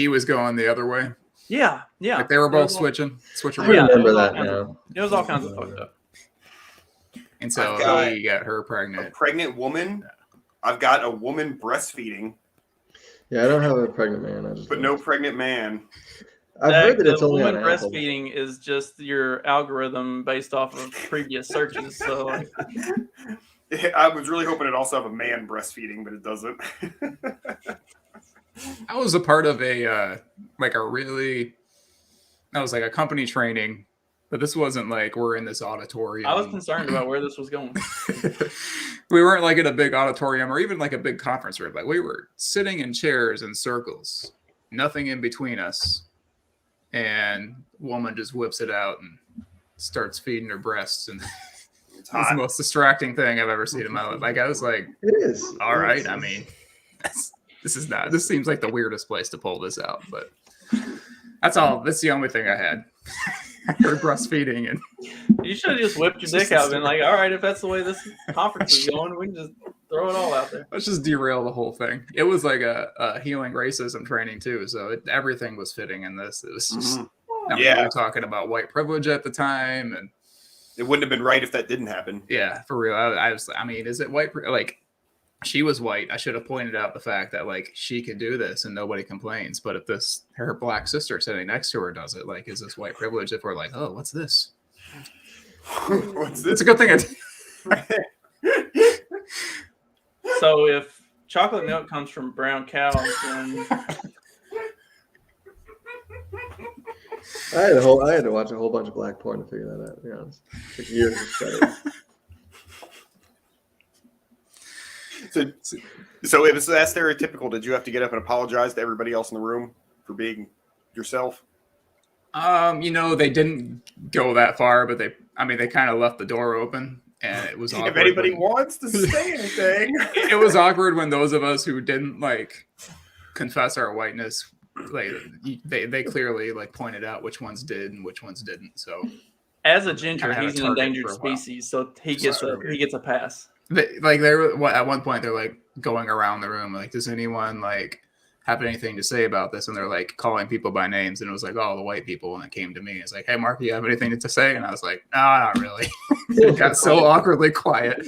F: was going the other way.
C: Yeah.
F: Like they were both switching.
E: I remember that now.
C: It was all kinds of fucked up.
F: And so he got her pregnant.
D: A pregnant woman. I've got a woman breastfeeding.
E: Yeah, I don't have a pregnant man.
D: But no pregnant man.
E: I've heard that it's only on
C: woman breastfeeding is just your algorithm based off of previous searches. So
D: I was really hoping it also have a man breastfeeding, but it doesn't.
F: I was a part of a company training, but this wasn't like we're in this auditorium.
C: I was concerned about where this was going.
F: We weren't like in a big auditorium or even like a big conference room. Like we were sitting in chairs in circles, nothing in between us. And woman just whips it out and starts feeding her breasts, and it's the most distracting thing I've ever seen in my life. Like I was like,
E: it is.
F: All right. I mean, this seems like the weirdest place to pull this out, but that's all. That's the only thing I had. Her breastfeeding, and
C: you should have just whipped your dick out and been like, all right, if that's the way this conference is going, we can just throw it all out there.
F: Let's just derail the whole thing. It was like a healing racism training too, so everything was fitting in this. It was just we were talking about white privilege at the time, and
D: it wouldn't have been right if that didn't happen.
F: Yeah, for real. I mean, is it white? Like, she was white. I should have pointed out the fact that like she could do this and nobody complains. But if her black sister sitting next to her does it, like, is this white privilege? If we're like, oh, what's this?
D: What's this?
F: It's a good thing.
C: So if chocolate milk comes from brown cows, then
E: I had to watch a whole bunch of black porn to figure that out. To be honest, it took years to study.
D: So if it's that stereotypical, did you have to get up and apologize to everybody else in the room for being yourself?
F: They didn't go that far, but they kind of left the door open, and it was awkward.
D: If anybody wants to say anything,
F: it was awkward when those of us who didn't like confess our whiteness, like they clearly like pointed out which ones did and which ones didn't. So
C: as a ginger, he's an endangered species, so he gets a pass.
F: At one point they're like going around the room like, does anyone like have anything to say about this? And they're like calling people by names, and it was like, oh, the white people. And it came to me, it's like, hey, Mark, you have anything to say? And I was like, no, not really. It got so awkwardly quiet.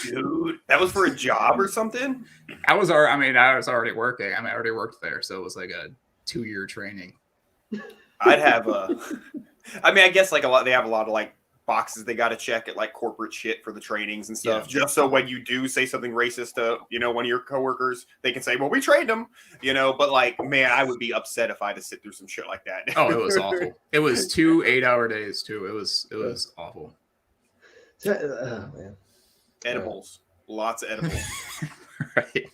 D: Dude, that was for a job or something?
F: I was already working. I already worked there, so it was like a 2-year training.
D: I'd have I guess like they have a lot of like boxes they got to check at like corporate shit for the trainings and stuff, just so when you do say something racist to one of your coworkers, they can say, well, we trained them, but like, man, I would be upset if I had to sit through some shit like that.
F: Oh, it was awful. It was 2 8-hour days too. It was awful.
E: Oh, man.
D: Edibles. Lots of edibles.
F: Right.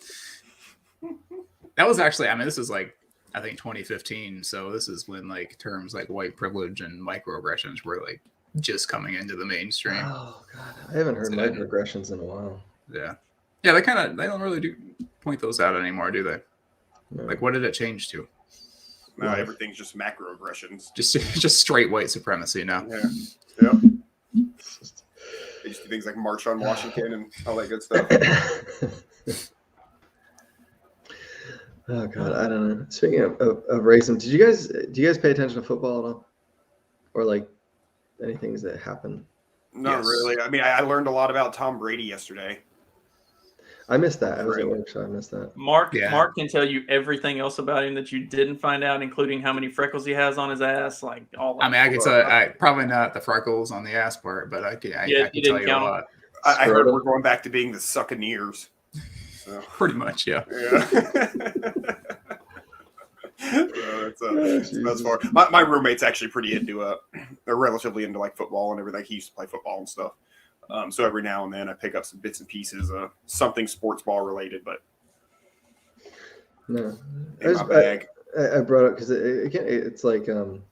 F: That was actually, I mean, this is like, I think 2015. So this is when like terms like white privilege and microaggressions were like just coming into the mainstream.
E: Oh God, I haven't heard microaggressions in a while.
F: Yeah. Yeah, they don't really point those out anymore, do they? No. Like, what did it change to?
D: No, everything's just macroaggressions.
F: Just straight white supremacy now.
D: Yeah. Yep. They used to do things like March on Washington and all that good stuff.
E: Oh God, I don't know. Speaking of racism, do you guys pay attention to football at all, or like any things that happen?
D: Not really. I mean, I learned a lot about Tom Brady yesterday.
E: I missed that. I was at work, so I missed that.
C: Mark can tell you everything else about him that you didn't find out, including how many freckles he has on his ass. Like all.
F: I mean, I can tell. Probably not the freckles on the ass part, but I can tell you a lot.
D: I heard we're going back to being the Succaneers. So.
F: Pretty much, yeah.
D: That's far. My roommate's actually pretty into they're relatively into like football and everything. He used to play football and stuff. So every now and then I pick up some bits and pieces of something sports ball related, but
E: no. I brought it because it's like I don't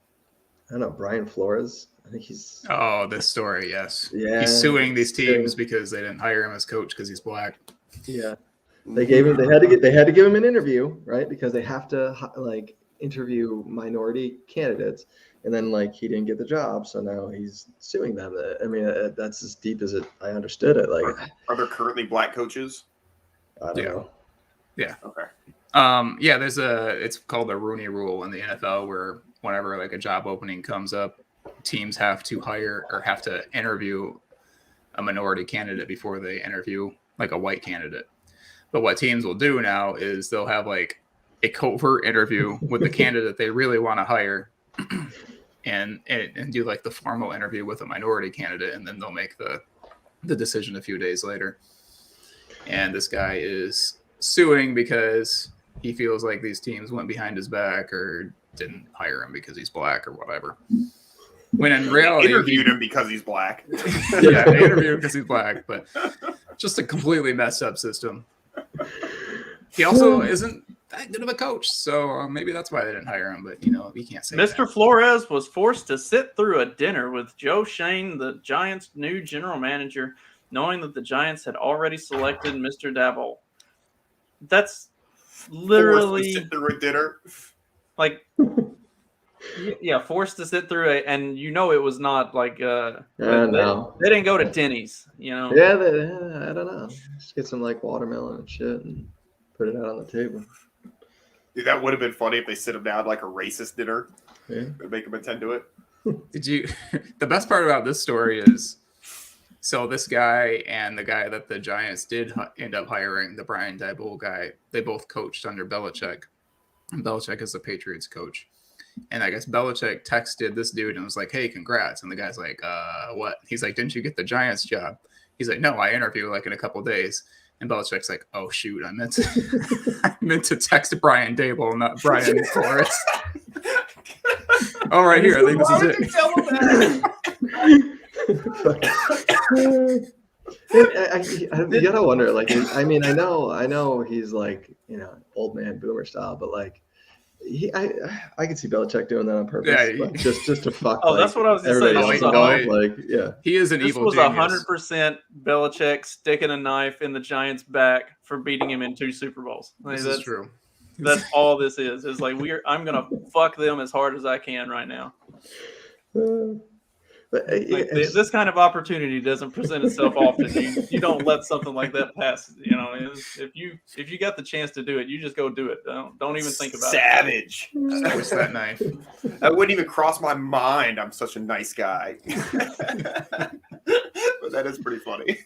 E: know, Brian Flores. I think he's
F: this story, yes.
E: Yeah.
F: He's suing these teams because they didn't hire him as coach because he's black.
E: Yeah. They had to give him an interview, right? Because they have to like interview minority candidates, and then like he didn't get the job, so now he's suing them. I mean, that's as deep as I understood it. Like,
D: are there currently black coaches?
E: I don't know.
F: Yeah.
D: Okay.
F: Yeah. It's called the Rooney Rule in the NFL, where whenever like a job opening comes up, teams have to hire or have to interview a minority candidate before they interview like a white candidate. But what teams will do now is they'll have like a covert interview with the candidate they really want to hire and do like the formal interview with a minority candidate. And then they'll make the decision a few days later. And this guy is suing because he feels like these teams went behind his back or didn't hire him because he's black or whatever. When in reality,
D: they interviewed him because he's black.
F: Yeah, they interviewed him because he's black, but just a completely messed up system. He also isn't that good of a coach, so maybe that's why they didn't hire him. But we can't say.
C: Mr. Flores was forced to sit through a dinner with Joe Shane, the Giants' new general manager, knowing that the Giants had already selected Mr. Daboll. That's literally
D: forced to sit through a dinner.
C: Like, yeah, forced to sit through it, and it was not like
E: no.
C: They didn't go to Denny's,
E: Yeah, I don't know. Just get some like watermelon and shit and put it out on the table.
D: Dude, that would have been funny if they sit him down like a racist dinner.
E: Yeah.
D: Make him attend to it.
F: The best part about this story is, so this guy and the guy that the Giants did end up hiring, the Brian Daboll guy, they both coached under Belichick. And Belichick is the Patriots coach. And I guess Belichick texted this dude and was like, "Hey, congrats." And the guy's like, what? He's like, "Didn't you get the Giants job?" He's like, "No, I interview like in a couple days." And Belichick's like, "Oh shoot, I meant to text Brian Daboll, not Brian Flores." Oh, right here. I think
E: this is it. You gotta wonder, like, I mean, I know he's like, old man boomer style, but like, I could see Belichick doing that on purpose, just to fuck.
C: Oh, that's what I was going to
E: say.
F: He is an evil
C: genius.
F: This
C: was 100% Belichick sticking a knife in the Giants' back for beating him in 2 Super Bowls.
F: This is true.
C: That's all this is. It's like I'm going to fuck them as hard as I can right now. This kind of opportunity doesn't present itself often. You don't let something like that pass. If you got the chance to do it, you just go do it. Don't even think about
D: Savage.
C: it.
F: Savage that knife.
D: That wouldn't even cross my mind. I'm such a nice guy. But that is pretty funny.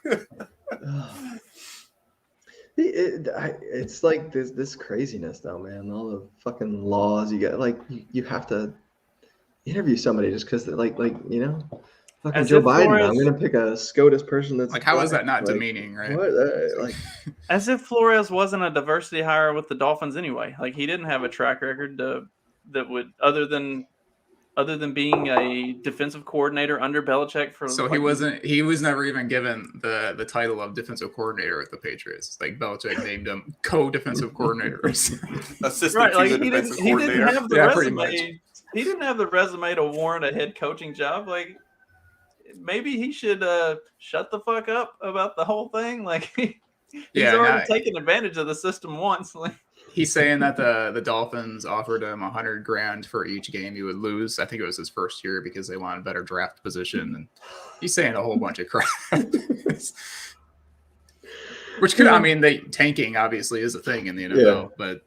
E: It's like this craziness though, man. All the fucking laws you get, like you have to interview somebody just because they're like fucking Joe Biden. I'm gonna pick a SCOTUS person that's
F: like, how is that not demeaning, right?
E: What?
C: As if Flores wasn't a diversity hire with the Dolphins anyway. Like, he didn't have a track record that would, other than other than being a defensive coordinator under Belichick for.
F: So he was never even given the title of defensive coordinator with the Patriots. Like Belichick named him co-defensive coordinator.
D: Assistant
C: Right,
D: to
C: like
D: the
C: he
D: defensive
C: didn't
D: coordinator.
C: have the
F: Yeah, pretty much.
C: resume. He didn't have the resume to warrant a head coaching job. Like maybe he should shut the fuck up about the whole thing. Like he's already taken advantage of the system once. Like
F: he's saying that the Dolphins offered him $100,000 for each game he would lose. I think it was his first year because they wanted better draft position, and he's saying a whole bunch of crap. Which could, I mean, tanking obviously is a thing in the NFL, but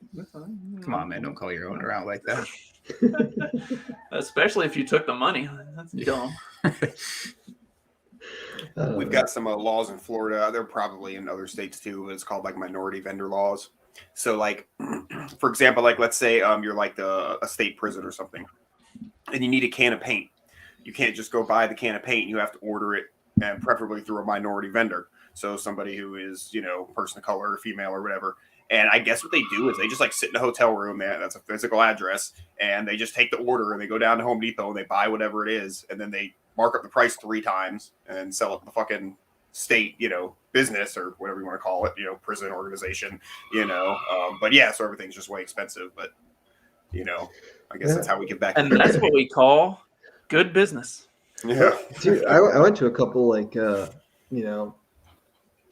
F: come on, man, don't call your owner out like that.
C: Especially if you took the money. That's dumb.
D: We've got some laws in Florida. They're probably in other states too. It's called like minority vendor laws. So like, for example, like let's say you're like a state prison or something, and you need a can of paint. You can't just go buy the can of paint. You have to order it, and preferably through a minority vendor. So somebody who is, person of color or female or whatever. And I guess what they do is they just like sit in a hotel room, man. That's a physical address. And they just take the order and they go down to Home Depot and they buy whatever it is. And then they mark up the price 3 times and sell it to the fucking state, business or whatever you want to call it, prison organization, but yeah, so everything's just way expensive. But, I guess that's how we get back.
C: And that's what we call good business.
D: Yeah.
E: Dude, I went to a couple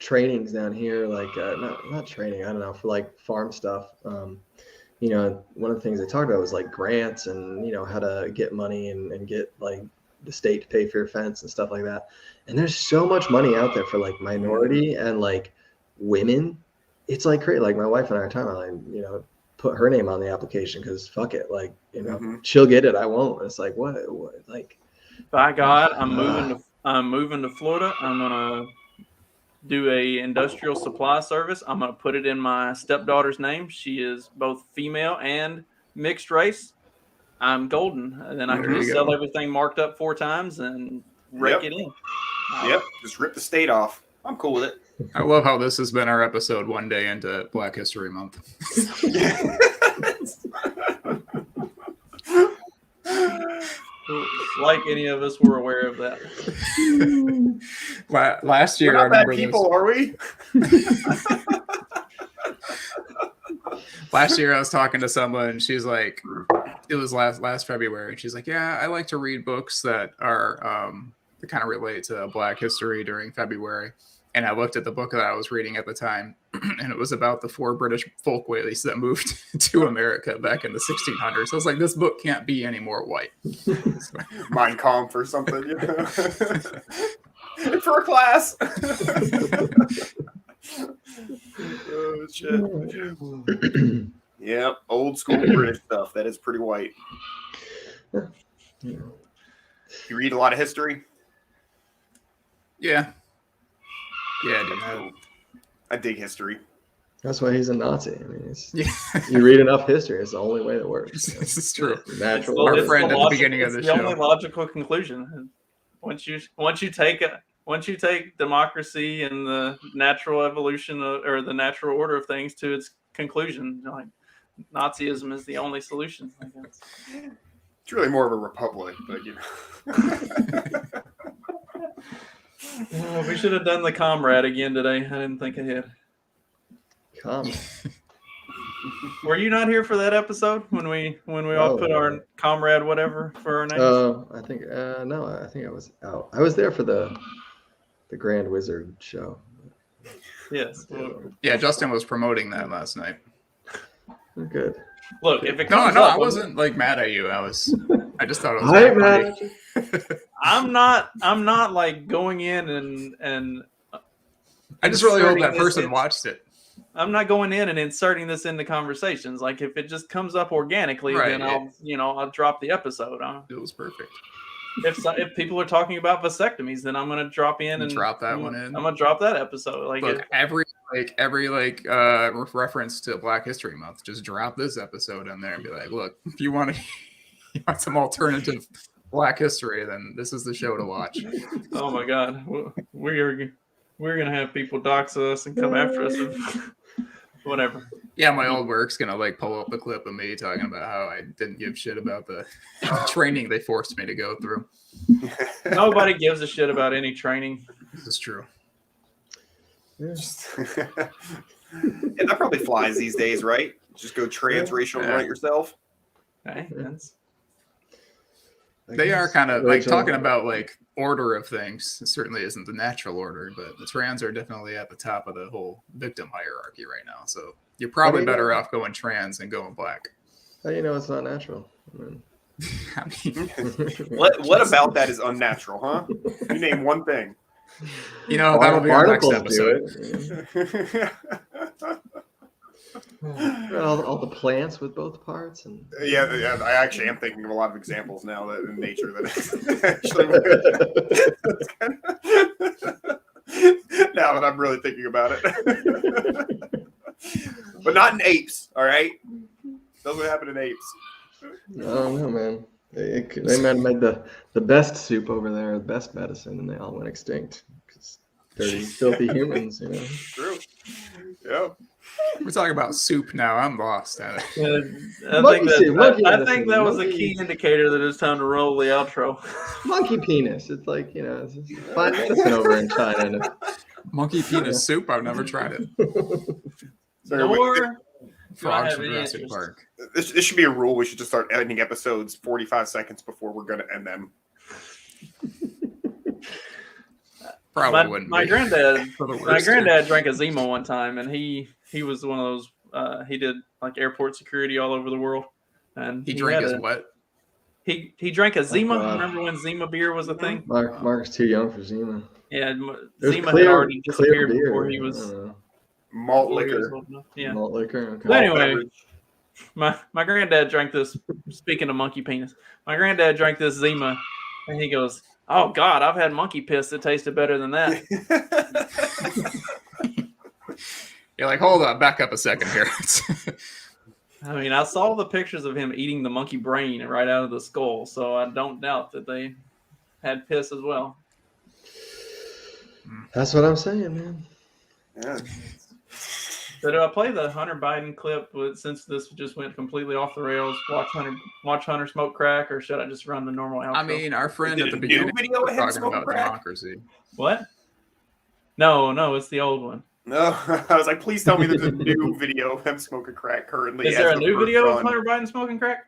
E: trainings down here, like not training, I don't know, for like farm stuff. One of the things they talked about was like grants and how to get money and get like the state to pay for your fence and stuff like that. And there's so much money out there for like minority and like women. It's like crazy. Like my wife and I are talking about, like, put her name on the application because fuck it, like she'll get it, I won't. It's like what like
C: by God, I'm moving to Florida. I'm gonna do a industrial supply service. I'm going to put it in my stepdaughter's name. She is both female and mixed race. I'm golden. And then I can just sell everything marked up 4 times and rake it in.
D: Yep. Just rip the state off. I'm cool with it.
F: I love how this has been our episode one day into Black History Month.
C: Like any of us were aware of that.
F: Last year,
D: we're not bad people, are we?
F: Last year, I was talking to someone, and she's like, it was last February, and she's like, yeah, I like to read books that are that kind of relate to Black history during February. And I looked at the book that I was reading at the time, and it was about the 4 British folk whalers that moved to America back in the 1600s. I was like, this book can't be any more white.
D: Mein Kampf or something, for a class. Oh, shit. Yep, old school British stuff. That is pretty white. You read a lot of history?
F: Yeah. Yeah,
D: I dig history.
E: That's why he's a Nazi. I mean, you read enough history; it's the only way that works.
F: This is true.
E: Natural.
F: Our friend at the beginning of the show.
C: It's the only logical conclusion. Once you take democracy and the natural evolution or the natural order of things to its conclusion, like Nazism is the only solution. I guess.
D: It's really more of a republic, but
C: we should have done the comrade again today. I didn't think ahead. Were you not here for that episode when we all put our comrade whatever for our names?
E: I think no. I think I was out. I was there for the Grand Wizard show.
C: Yes.
F: Yeah, Justin was promoting that last night.
E: Good.
C: Look, if it
F: comes I wasn't like mad at you. I just thought it was.
E: I'm mad at you.
C: I'm not like going in and
F: I just really hope that person watched it.
C: I'm not going in and inserting this into conversations. Like if it just comes up organically, then I'll drop the episode.
F: It was perfect.
C: If people are talking about vasectomies, then I'm gonna drop in and
F: drop that one in.
C: I'm gonna drop that episode. Like
F: look, every reference to Black History Month, just drop this episode in there and be like, look, if you want some alternative Black history, then this is the show to watch.
C: Oh my God, we're gonna have people dox us and come after us. Whatever.
F: Yeah, my old work's gonna like pull up a clip of me talking about how I didn't give shit about the training they forced me to go through.
C: Nobody gives a shit about any training.
F: This is true.
E: Yeah.
D: And that probably flies these days, right? Just go transracial and run it yourself.
C: Hey, that's
F: They are kind of like talking about like order of things. It certainly isn't the natural order, but the trans are definitely at the top of the whole victim hierarchy right now. So you're probably better off going trans than going black.
E: How do you know it's not natural?
F: I mean,
D: What about that is unnatural, huh? You name one thing.
F: You know, that'll be our next episode.
E: all the plants with both parts, and
D: Yeah. I actually am thinking of a lot of examples now that in nature that actually. Now that I'm really thinking about it, but not in apes. All right, doesn't happen in apes.
E: I don't know, man. They might have made the best soup over there, the best medicine, and they all went extinct because dirty, filthy humans. You know.
D: True. Yeah.
F: We're talking about soup now. I'm lost at it.
C: I think that was a key indicator that it's time to roll the outro.
E: Monkey penis. It's like, you know, it's fine medicine over in China.
F: Monkey penis soup? I've never tried it.
C: Frogs from Jurassic
D: Park. This should be a rule. We should just start ending episodes 45 seconds before we're going to end them.
F: Probably wouldn't.
C: My granddad drank a Zima one time, and he was one of those. He did like airport security all over the world, and
F: he drank his what?
C: He drank a Zima. Remember when Zima beer was a thing?
E: Mark's too young for Zima.
C: Yeah, Zima had already disappeared before he was.
D: Malt liquor.
C: Yeah.
E: Malt liquor. Okay.
C: But anyway, my granddad drank this. Speaking of monkey penis, my granddad drank this Zima, and he goes, "Oh God, I've had monkey piss that tasted better than that."
F: You're like, hold on, back up a second here.
C: I mean, I saw the pictures of him eating the monkey brain right out of the skull, so I don't doubt that they had piss as well.
E: That's what I'm saying, man.
D: Yeah.
C: So do I play the Hunter Biden clip since this just went completely off the rails? Watch Hunter smoke crack, or should I just run the normal outro?
F: I mean, our friend at the beginning was talking about democracy.
C: What? No, it's the old one.
D: No, I was like, please tell me there's a new video of him smoking crack currently.
C: Is there a new video of Hunter Biden smoking crack?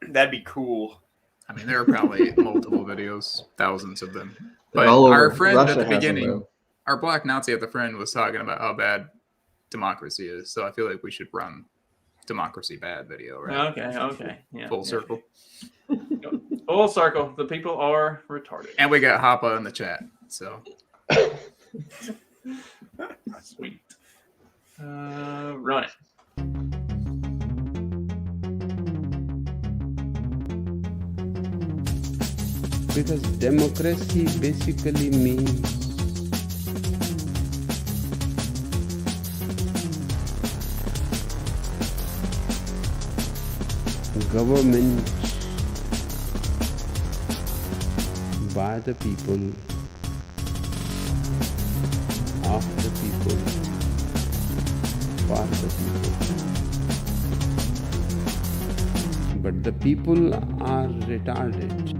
D: That'd be cool.
F: I mean, there are probably multiple videos, thousands of them. But our friend at the beginning, our black Nazi at the friend was talking about how bad democracy is. So I feel like we should run democracy bad video, right?
C: Okay. Yeah.
F: Full circle.
C: Full circle. The people are retarded.
F: And we got Hoppa in the chat. So
C: sweet. Run it.
I: Because democracy basically means government by the people, of the people, for the people. But the people are retarded.